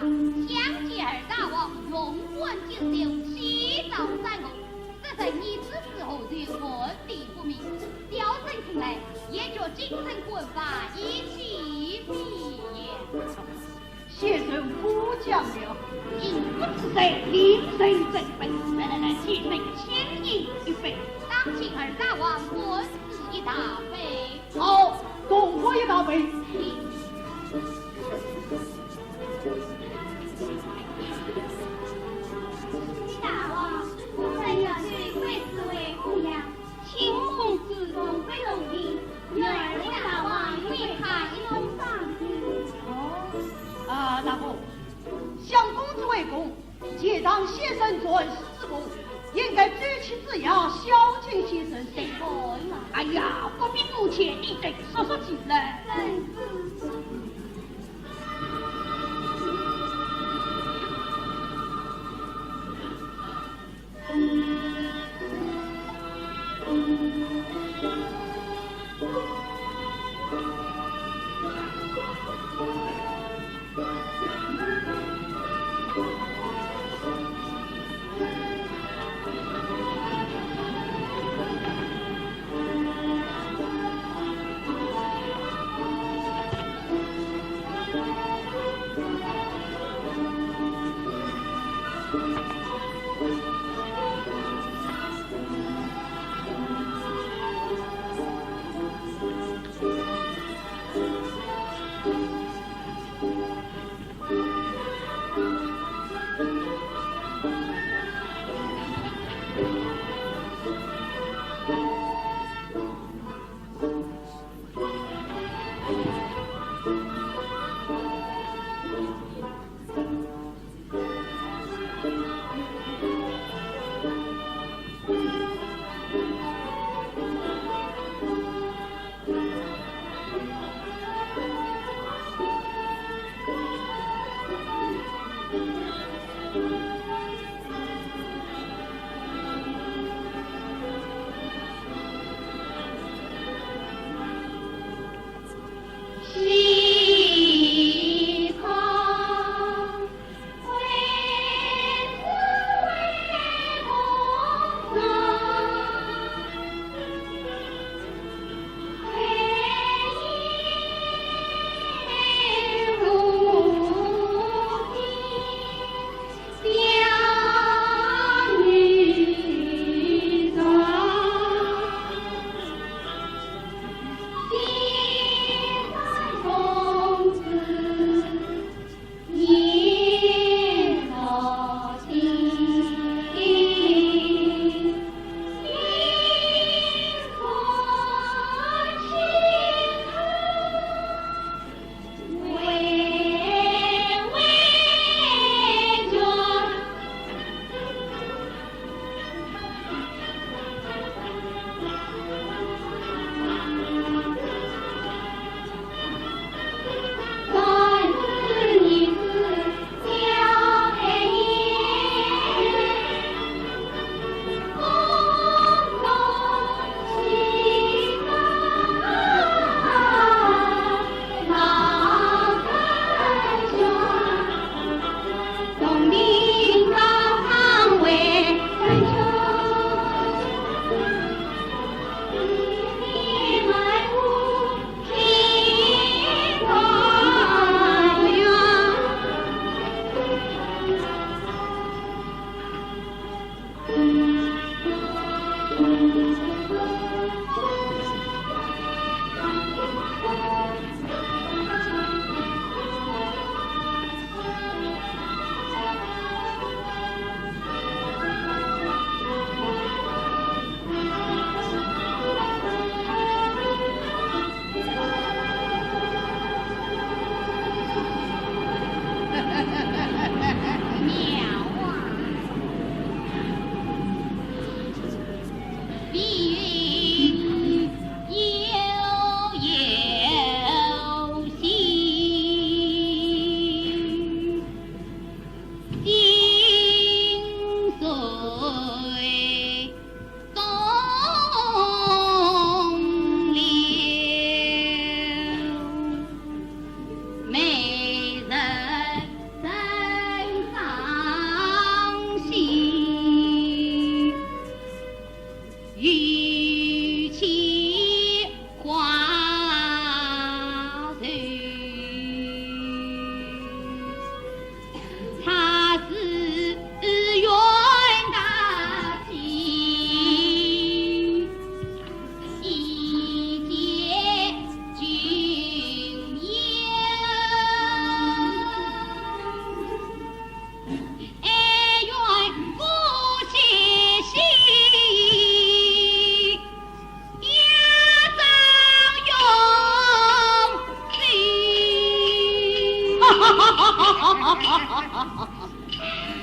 相继二大王用完锦绣，西到三国，这人一之时候就问地不明，雕神听来也着精神棍法一起毕业。先生不讲了，应不知谁临神这一杯，来，请人千饮一杯，当请二大王滚死一大杯。好，共喝一大杯。大王，我们要对贵子为供养，请公子龙飞龙庭，女儿为大王为他一同上去。大伯，向公子为公，且当先生尊师公，应该举起子牙，孝敬先生。对不嘛？哎呀，不必不切，你得说说起来。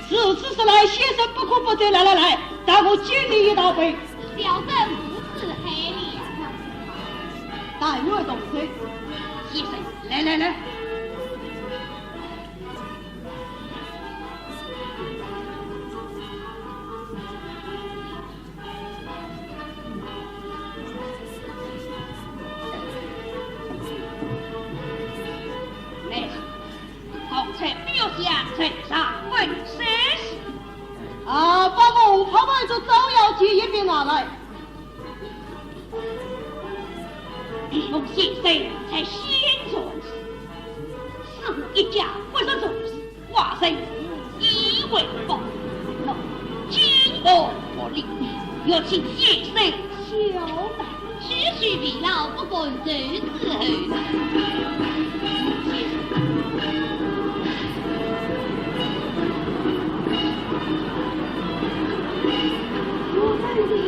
此次是来先生不可不责，来，待我敬你一道杯。小生不是黑脸。待我动手。先生，来。把龙袍外着招摇节一并拿来。龙先生才先做事，似乎一家不是做事，化身以为报，今后我令有请先生小胆，区区疲劳不过如此而已。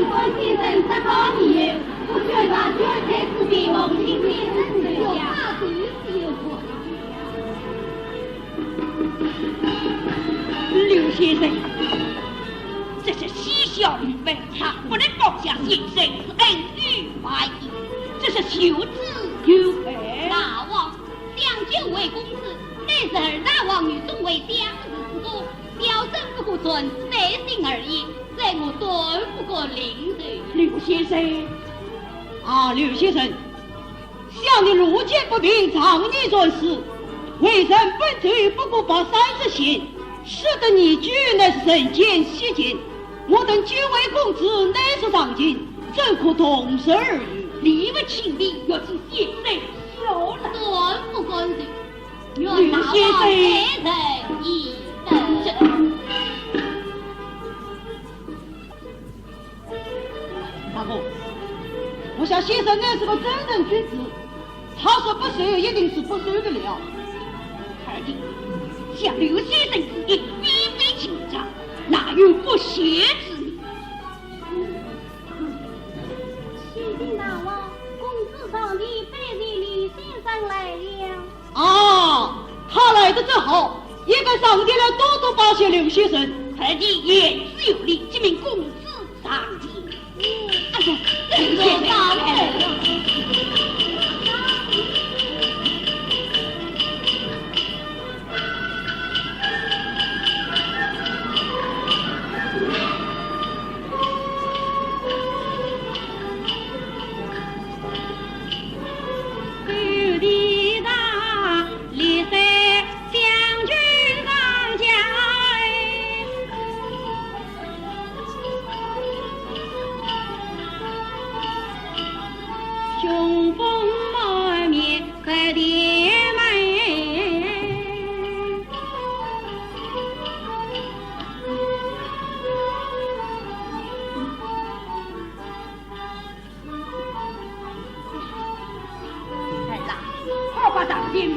关先生3包米，我觉得这才是比梦醒先生留下，那真是有过。刘先生，这是嬉笑与文他不能放下先生是恩与怀疑，这是求之有悔。大王将就为公子，乃是大王与众位相识之中，小生不过存内心而已。在我断不过领队。刘先生，刘先生，想你路见不平，常你做事，为人本罪不过把30县，使得你居乃是人间西见。我等9位公子乃是上进，怎可同时而语？礼不请礼，要请先生小人断不过罪。刘先生，人一等。大哥，我想先生乃是个真人君子，他说不收，一定是不收得了。二弟，像刘先生之言，并非情长，哪有不协之理？启禀大王，公子上的背着李先生来了。他来的正好，也该上殿来多多报谢刘先生。二弟言之有理，即命公子上殿。这个大人。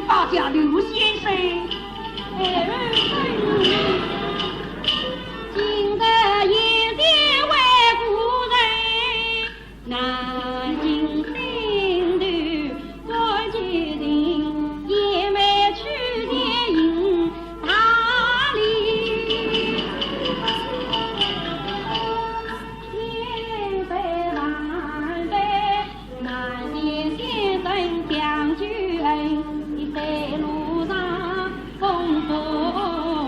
大家刘先生，今得一点为故人，南京新的我决定也没去电影大理，千杯万杯南京先生相聚恩。在路上风风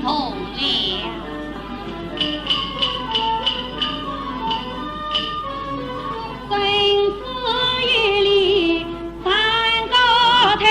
同了。生死夜里三个天，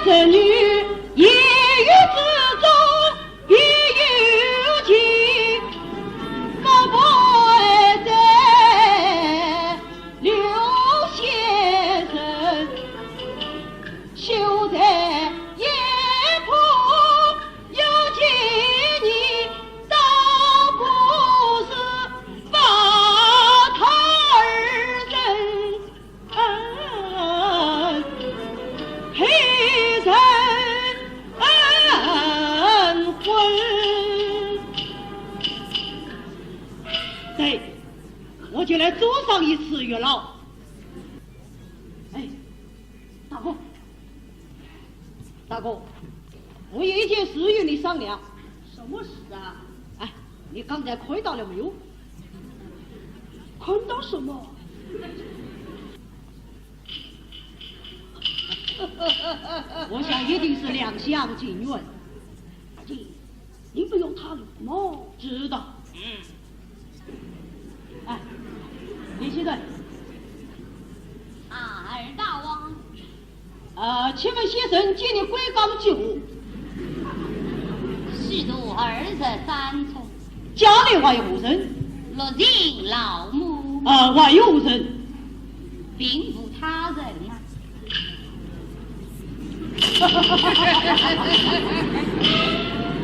这女夜雨之中必有情，我不在刘先生修在夜铺，有情你倒不是把他儿人黑人婚。对，我就来做上一次月老。哎，大哥，我有一件事与你商量。什么事啊？哎，你刚才看到了没有？看到什么？我想一定是两厢情愿。您不用他理吗？知道。哎，李先生。二大王。请问先生今年归港几户？虚度23村。家里还有无人6人老母。还有无人并无他人啊。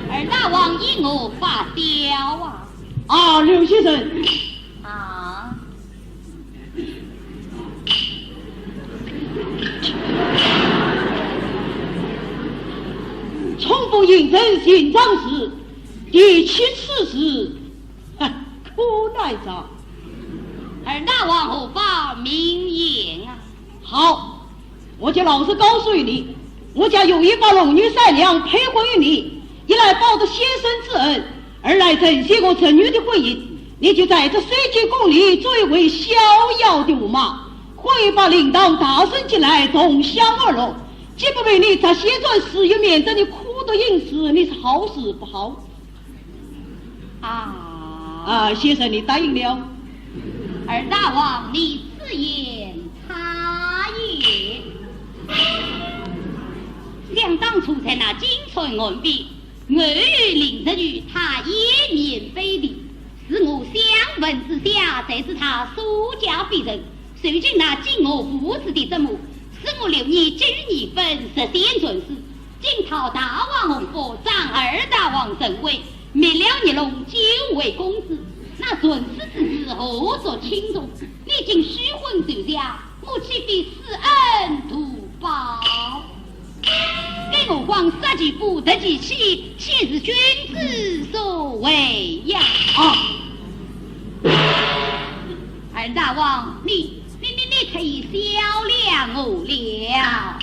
二大王以我发飙啊！刘先生啊！重复印证新章时第7次时，可奈着。二大王何法明言啊？好，我就老实告诉你，我家有一把龙女善良配婚于你，一来报得先生之恩，二来珍惜我侄女的婚姻。你就在这水晶宫里做一位逍遥的驸马，会把铃铛大声进来，同享而乐。既不为你在写传时，又免得你苦得饮食，你是好事不好？先生，你答应了。二大王，你此言差也。想当初在那金川岸边，我与林侄女他湮灭非礼，是我相闻之下，才使他苏家逼人。如今那敬我父子的折磨，使我留你今日分13存世，今讨大王洪佛，长二大王神位，灭了孽龙9位公子。那存世之事何所轻重？你竟虚婚受下，我岂非施恩图报？更何况杀其父得其妻，岂是君子所为呀？二大王，你可以销量我了。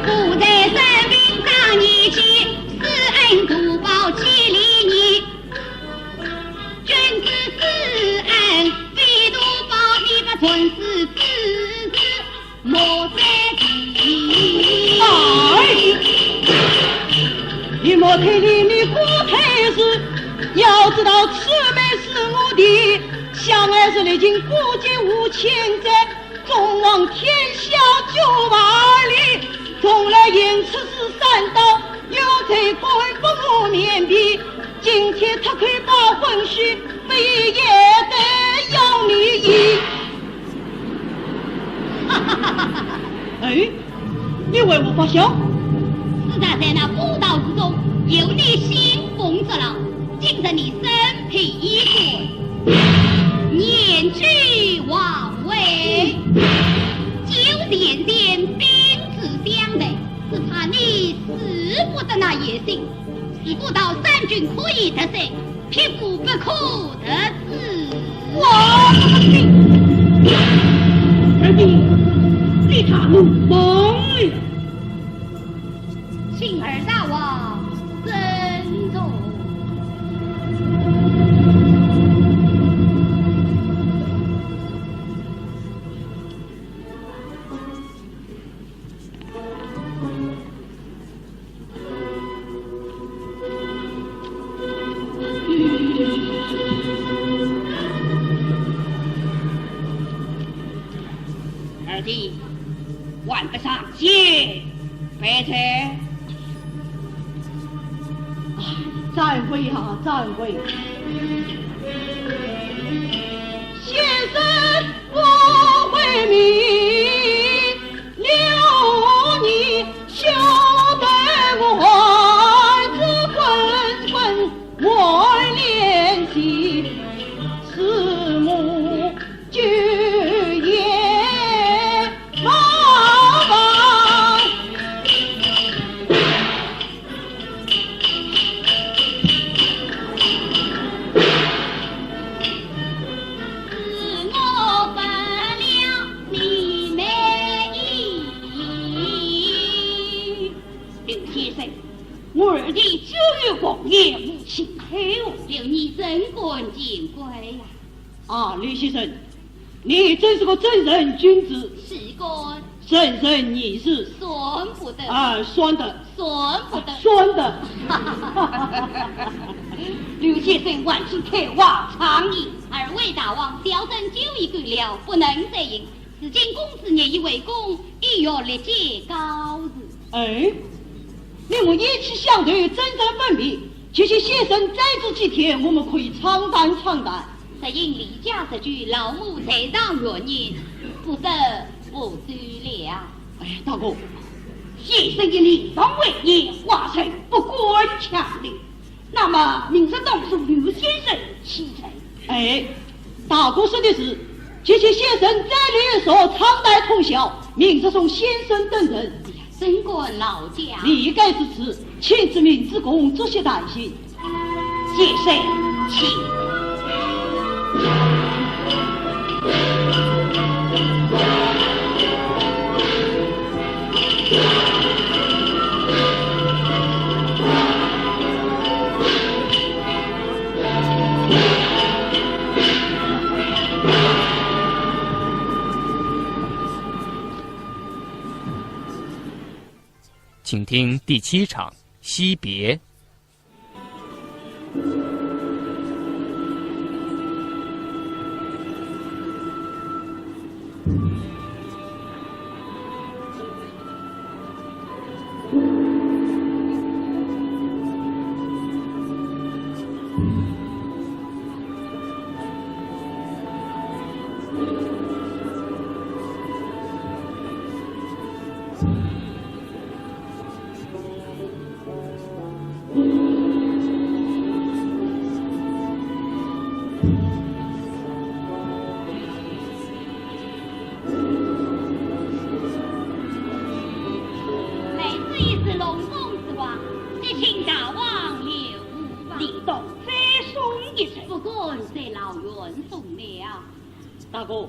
父在身边长义气，施恩图报其利你。君子施恩非图报，你不存世之事莫在己。你莫推理你不推事，要知道此美是我的，相爱是历经古今5000载，纵望天下9万里，从来言辞是3道，有罪官不慕面壁，今天他可以把婚事，非也得要你一。哈哈哈哈哈！哎，你为我发笑？是在那古道之中，有你兴风作浪，竟得你身披衣冠，念之王位，就点点兵之相的，只怕你使不得那野心，使不到三军可以得胜，匹夫不可得志。我二弟，你他怒疯了！幸而大王珍重。二弟，换不上谢白菜。再会啊，再会！先生不会明，留你晓得我儿子纷纷我怜惜，慈母举业茫茫。我儿弟9月光夜母亲黑我，留你人冠见归呀！啊，李先生，你真是个正人君子，是个正人义士，算不得啊，算的，算不得。算的。刘先生万幸客望长矣，二位大王小僧久已归了，不能再应。此今公子年已为公，亦要历届高日。哎，你们一起相对，真正分明。其实先生再住几天，我们可以长谈长谈。只因离家之居，老母才让原因，不得不拘了。哎，大哥，先生一力方为也化成不关强力，那么您是动手刘先生启程。哎，大哥说的是，其实先生在律所常代通宵，明着送先生等人。身冠老家，历该之此，请之命之公这些担心。先生，请。请听第7场惜别。大哥，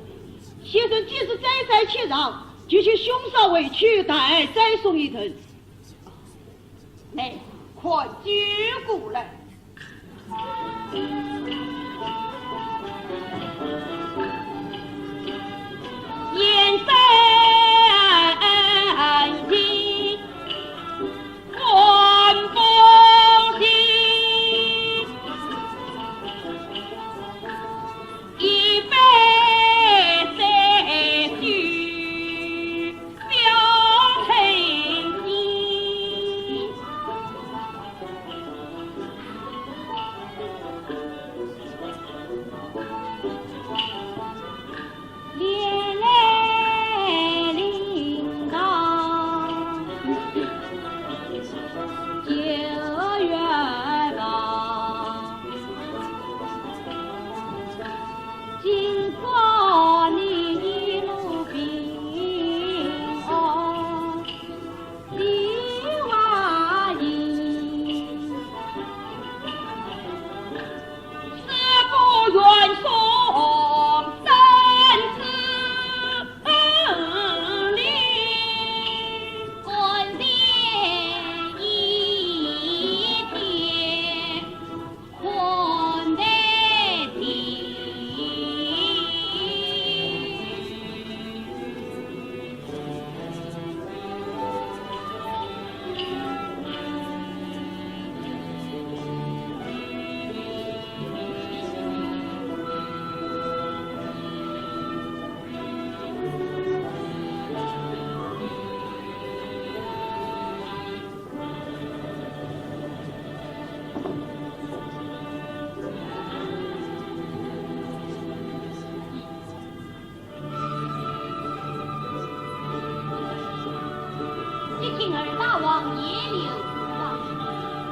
先生既是再三谦让，就请兄嫂为取代，再送一程。来，快接过来。先生你万不信，一杯3句表诚意。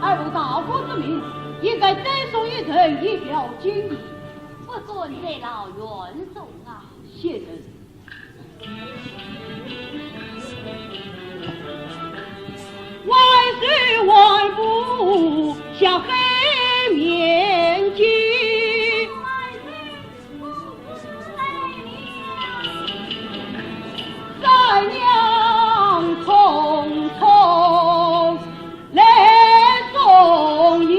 爱慕大国之命，应该赠送一人以表敬意。不准这老元送啊！谢人。万岁万不下黑面具，三娘匆匆来送迎。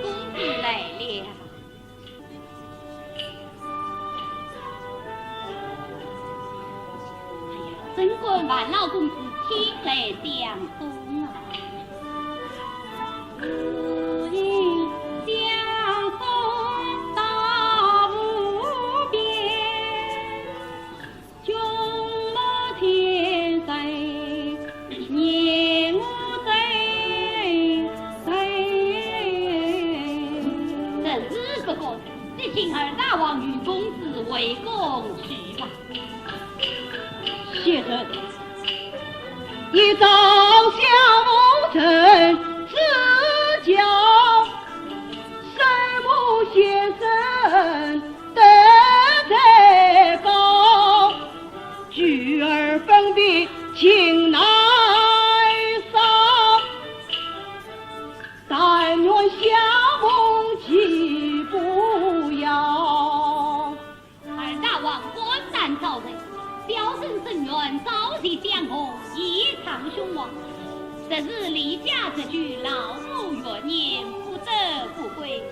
公子来了。珍贵万老公子亲来相送啊！此应相送到无边，君莫天谁念我谁这是不过，这今儿大王与公子为共去吧。谢人，一朝下无尘自教，圣母先生德才高，举儿分别情难扫，但愿相逢岂不要。二大王官难招人，表神圣愿早日相逢，一场凶亡。这日离家之举，老母怨念，不得不归。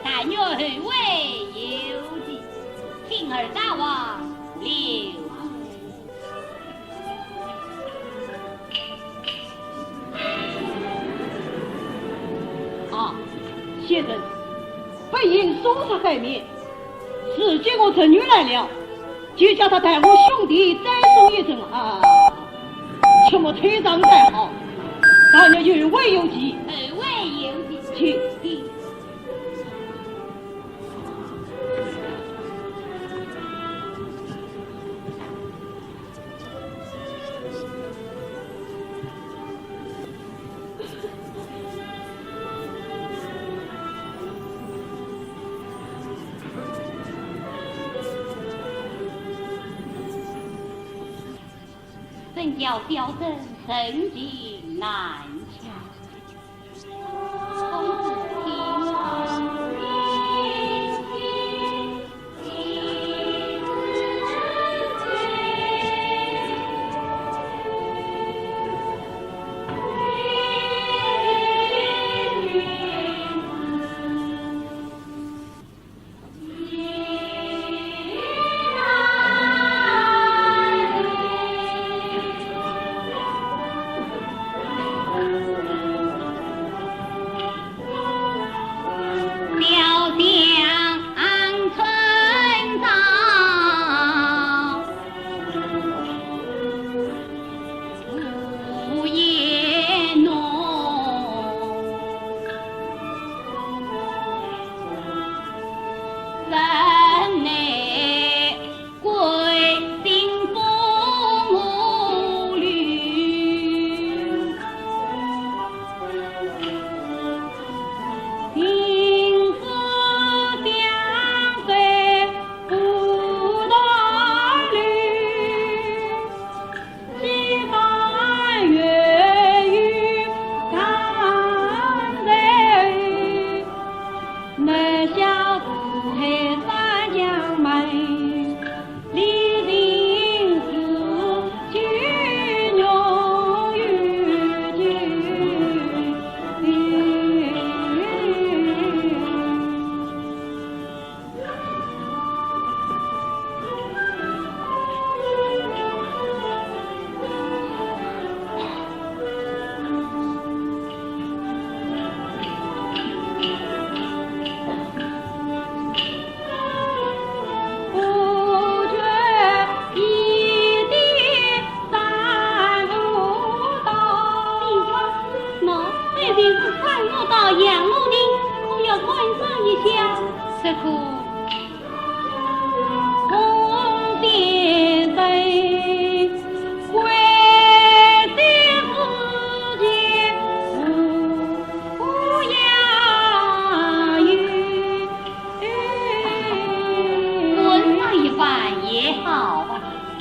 但愿后位有计，请二大王留。啊，先生，本应送他海面，是见我侄女来了，就叫他带我兄弟再送一程啊，切莫推让再好，但愿有为有计。后位有计，请。怎叫小生神经难瞧？公子听啊！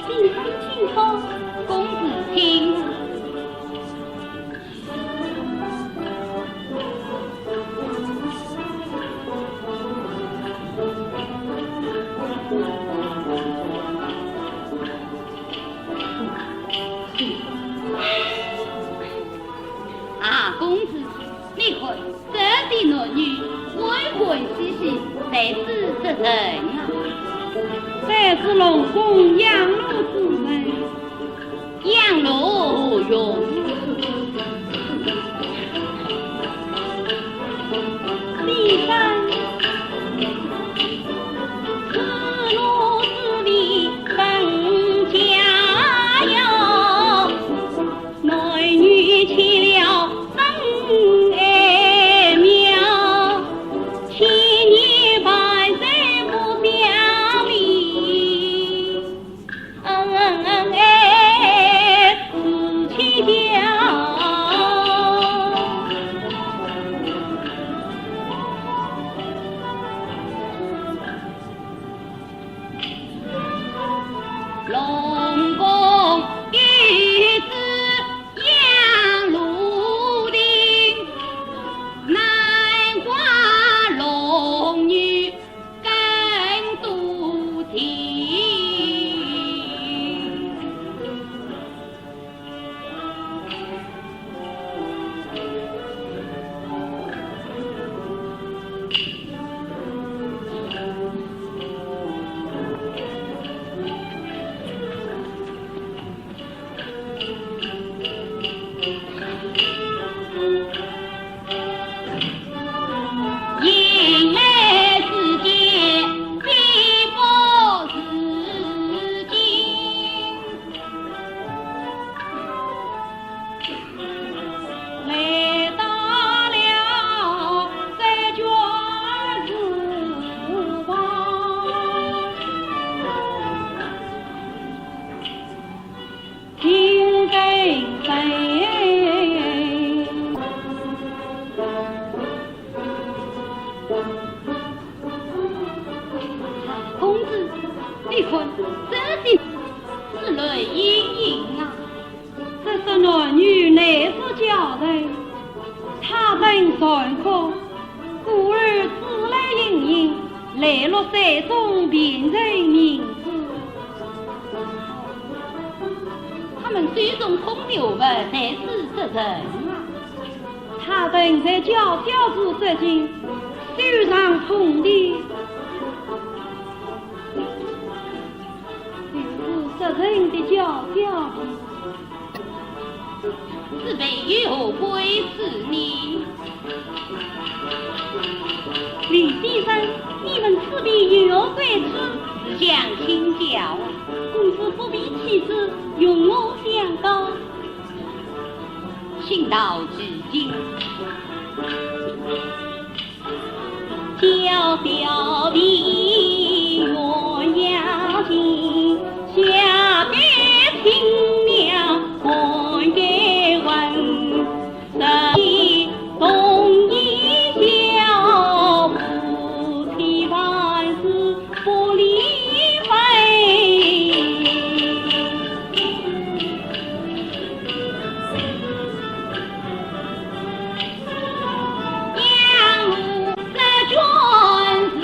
请说，请说，公子请。啊，公子，你看这的男女未婚兮兮，谁是这人啊？这是龙宫养路之人，养路用。第三，此路之地本家有，男女齐了真爱妙，千年万岁不表里，是其家。龙宫玉子养鹿丁，南瓜龙女更独听。迎来世间并不是经，来到了这卷子旁，听跟谁？公子，你看这的是泪盈盈啊！这是男女乃是佳人，他等上课，故而自来盈盈，来落山中辨认名字。他们虽中风流吧，乃是这人啊！他等在教条之之间，手上捧的，就是这人的教条。是被有归是你。李先生，你们此地有何贵处？只想请教啊。公子不必弃之，容我相告。请到至今，教条的鸳鸯情，下给亲娘还给问，谁同一笑，夫妻万事不离分。养路这卷是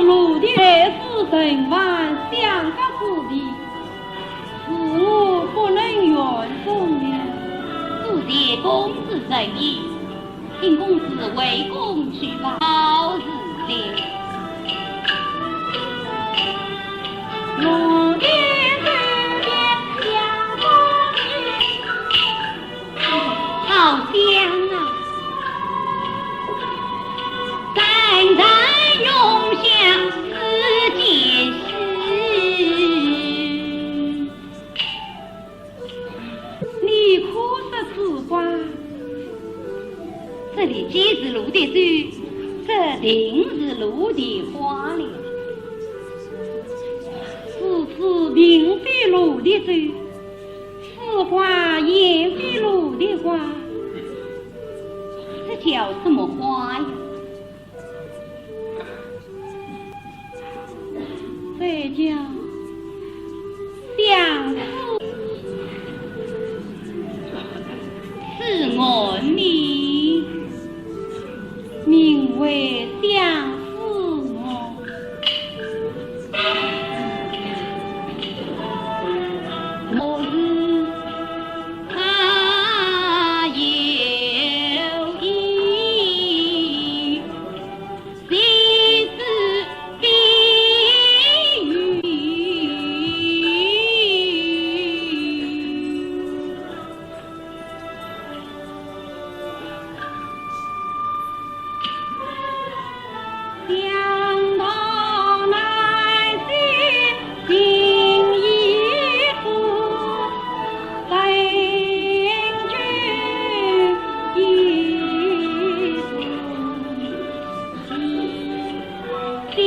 路的来世神王相隔之地，是我不能圆中的。主谢公子仁义，请公子为公去吧。好日了。我的身边相逢好香啊！三代永享世间事。你可是此话？这里既是路的树，这定是路的花了。此并非路的树，此花也非路的花，这叫什么花呀？这叫相思。是我名，名为相思我。我是他有意，谁是比喻？想到南京今一次，本君一次相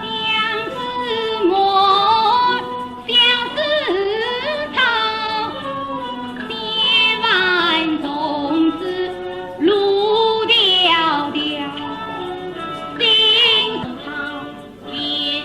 相思我，相思他，千万种子路迢迢，心好变千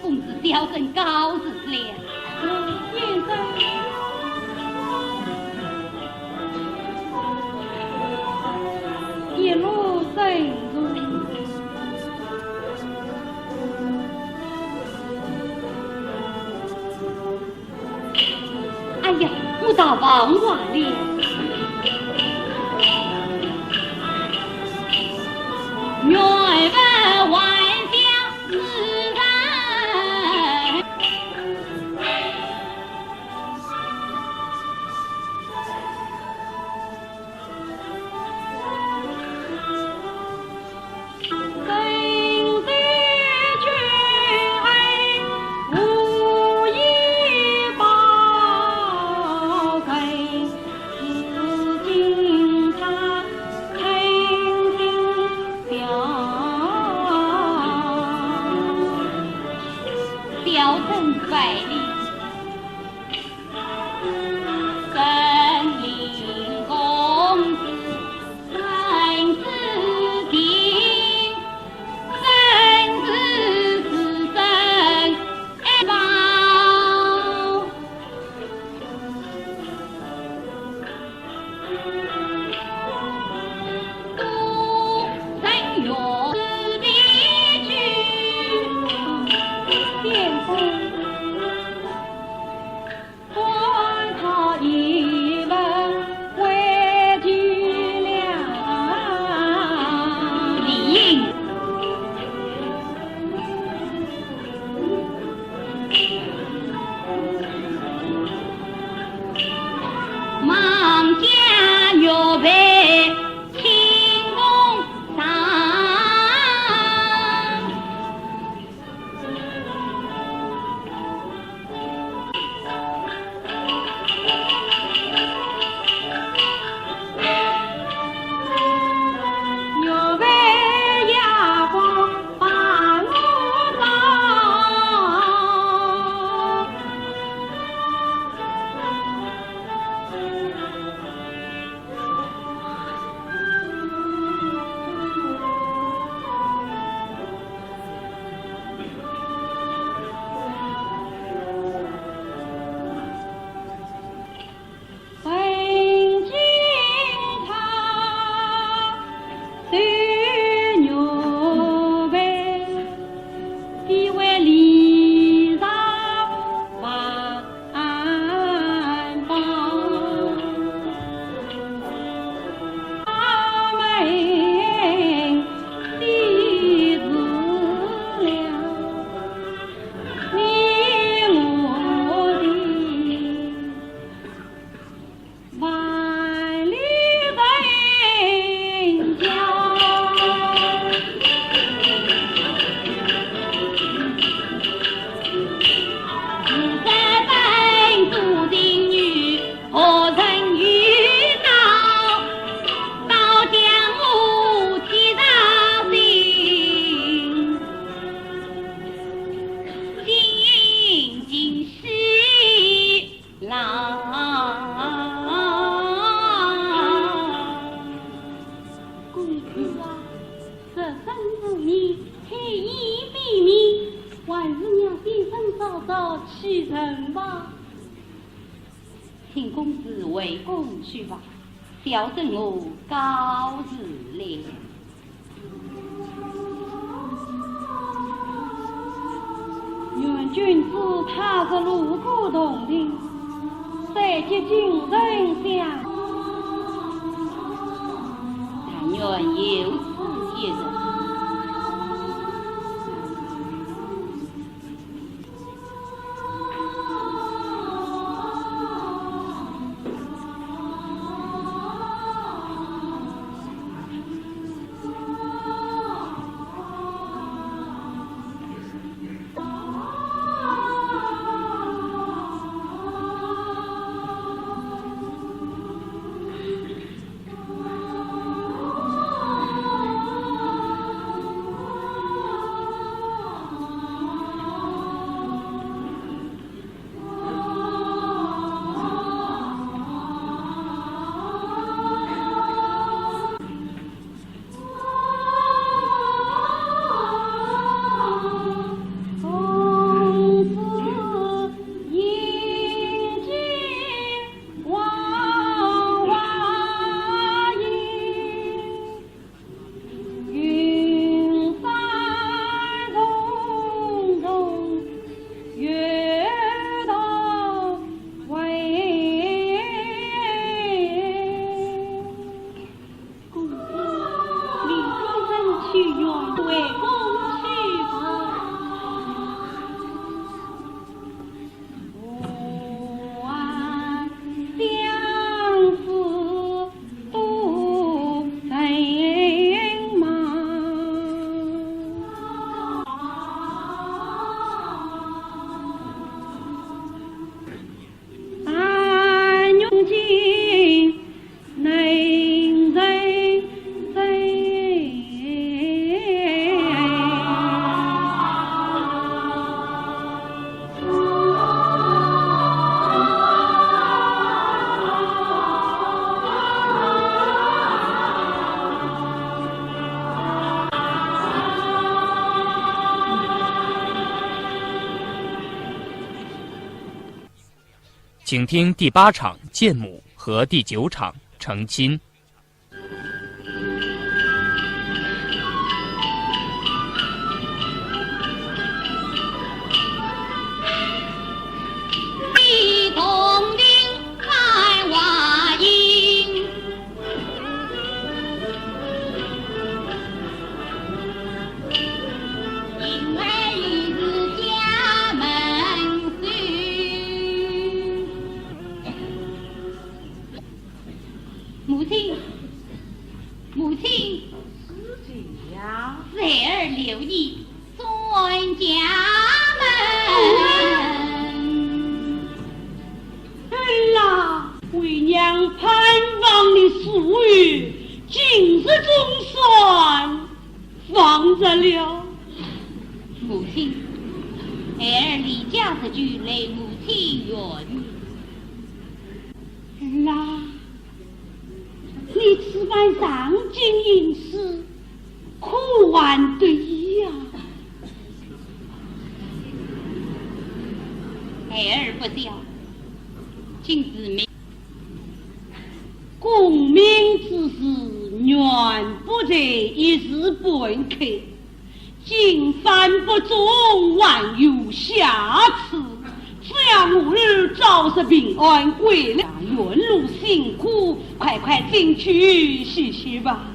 公子小生高日了。先生，一路慎重。哎呀，我到王华了。愿闻万象自然。生在君恩，无以报恩。至今他诚心表，小生百里，真灵公子三字定，生子是生报。都生有的句，先生，还是让先生早早启程吧。请公子回宫去吧，小僧我告辞了。愿君子踏着路过洞庭，再接近人相。但愿有此一人。请听第8场见母和第9场成亲。母亲，是这样。孩儿留意专家们。儿啊，为娘盼望的夙愿，今日总算放着了。母亲，孩儿离家出去来母亲愿儿啊，你此番上京应试，可完得意呀！孩儿不孝，今子明功名之事，原不在一时半刻，今番不中，万有瑕疵。只要吾日早日平安归来，原路辛苦，快快进去歇歇吧。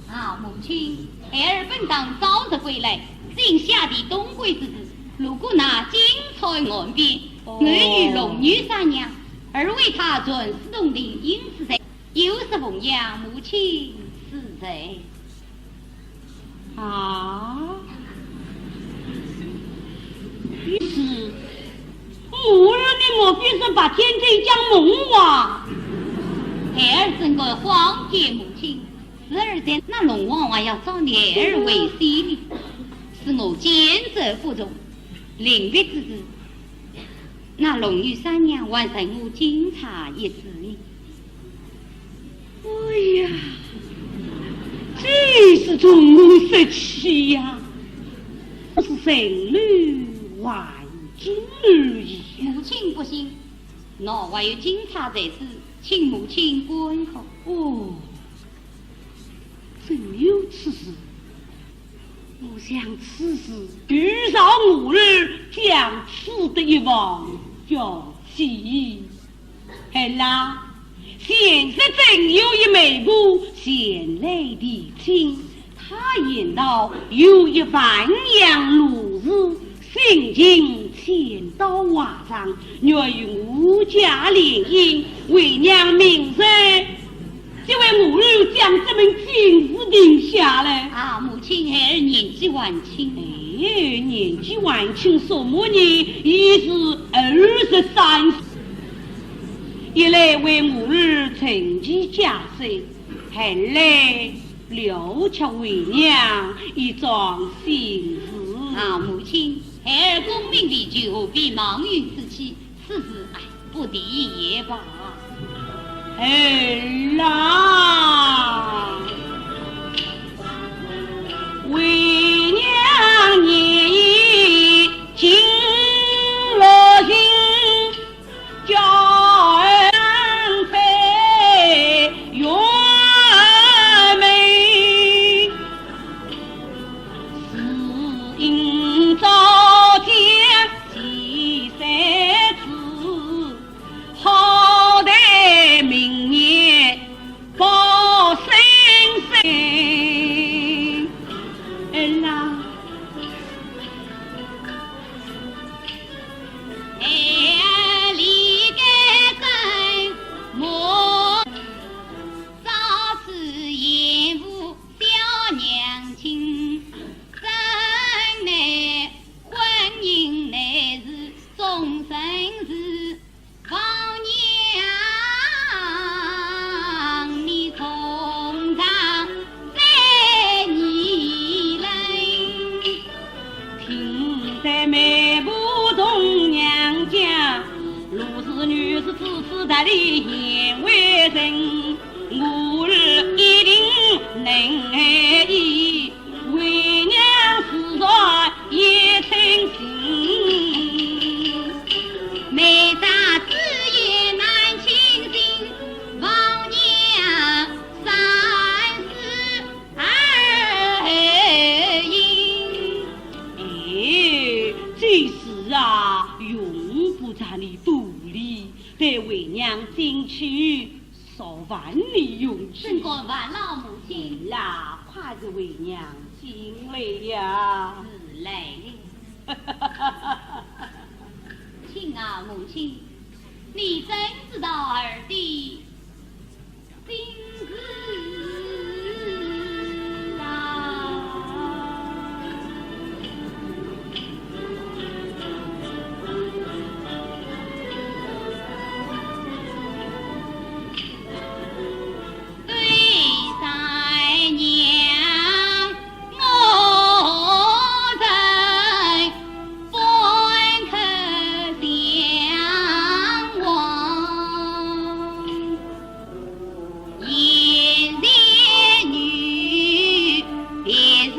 啊，母亲，孩儿本当早日归来，今下地东归之时，路过那金彩岸边，偶遇龙女三娘，而为她转世洞庭，因此在有失奉养母亲死在。啊，于是母日你莫非是把天贼将梦话？孩儿怎该荒结母亲？时而在那龙王还要找你孩儿为妻呢，使我坚责不忠。临别之时，那龙女三娘还剩我惊诧一字呢。哎呀，这是从失气呀！是神女万金而已。母亲不信，那还有警察在此，请母亲观看。哦，真有此事。我想此事至少5日将此的一网叫起。嘿啦，现实真有一枚布前来的亲，他言道有一万样路子，心情千刀瓦上，若与吾家联姻，为娘名声。这位5日将这门亲事定下来。啊，母亲孩儿年纪晚轻。哎，年纪晚轻，什么年？已是23岁。一来为5日成绩加身，还来了却为娘一桩心事。啊，母亲孩儿功名离去，何必忙于此期？此事不提也罢。哎啦，为娘年已尽了心，叫儿非圆美，是因早见其三次，好待明年报生生。哎啦，哎，离开身莫早此厌恶小娘亲，真乃婚姻乃是终身事，王娘你从长3年来。听得每步东娘家，如是女子自此代理贤为人，5日一定能爱意，为娘死在也称心。梅啥子也难清醒，王娘32应。哎，这事啊，用不着你独立，得为娘进去少万里用真去。管完了，母亲。啦，快着为娘进来呀！是来了。亲啊，母亲，你真知道儿的心事啊？对在娘，我在本可相望，言恋女别是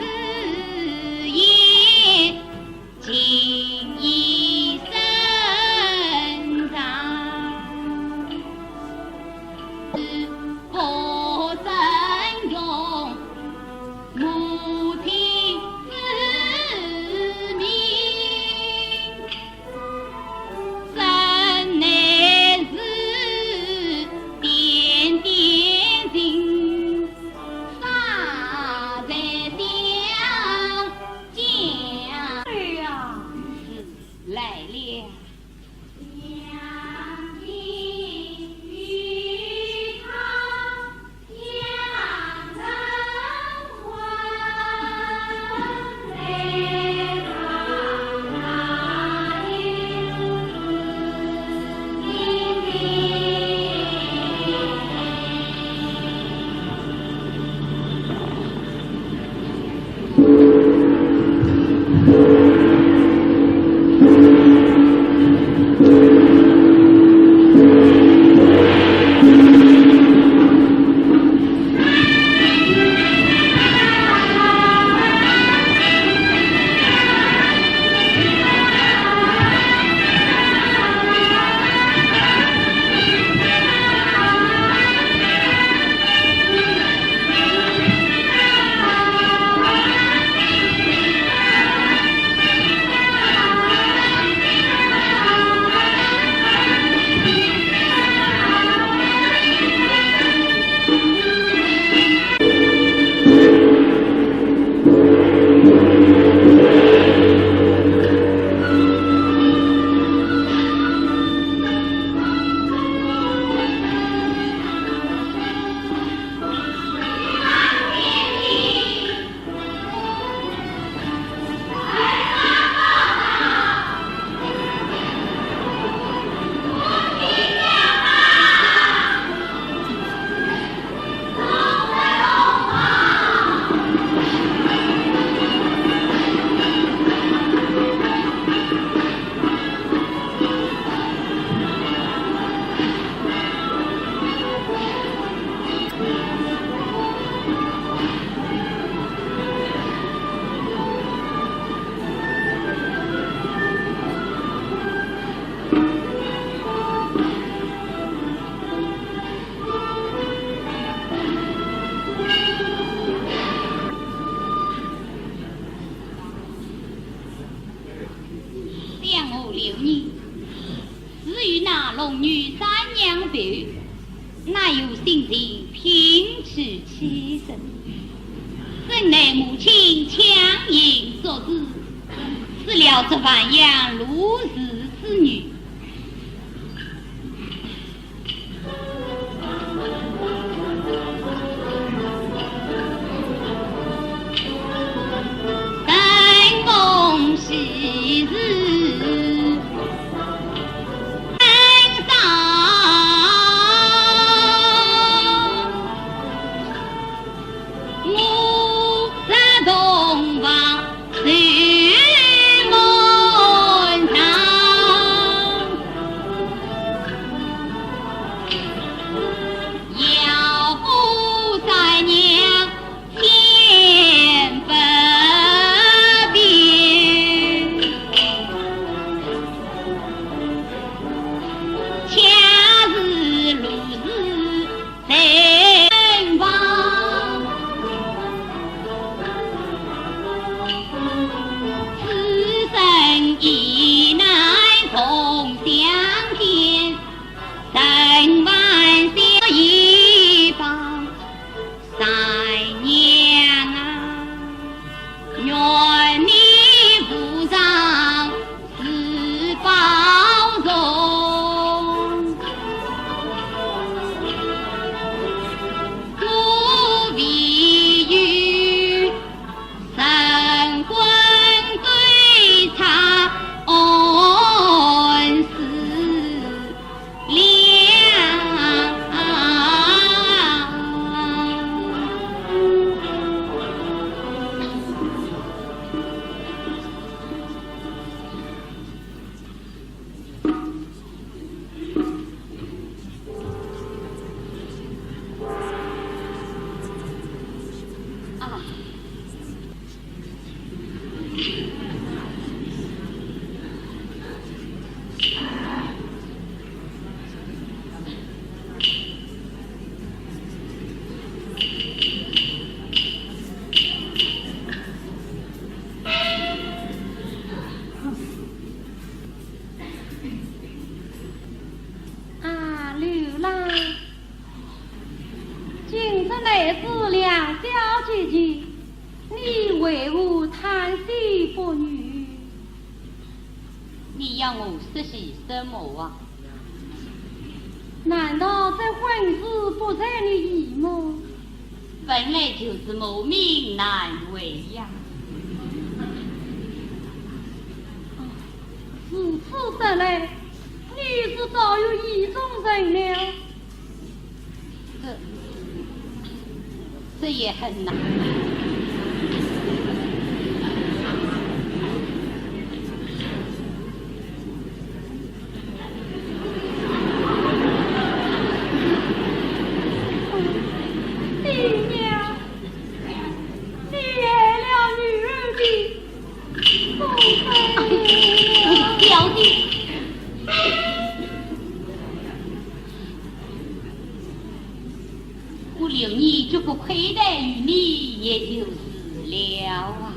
言，情意深长。何曾用母亲之命，真乃是点点情，洒在江江。哎呀，是来了。娘亲与他相能还，在他母6年，至于那龙女三娘辈，哪有心情平持妻身？怎奈母亲强硬所致，死了这万样如是之女。三公昔日山上，我在东方水门上，要不三娘千分别，恰是如是身亡，此生亦难同相见，身万小一方。三娘啊，愿你不让是包容，我必与神魂对察恩师两。刘郎，今日乃是两小姐姐，你为何叹息不语？你要我实习什么啊？难道这婚事不在你意吗？本来就是母命难违呀。如此说来，你是早有意中人了。这也很难。表弟，我留你就不亏待于你，也就是了啊。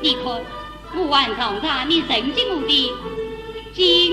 你看，我还让他，你认清我的，既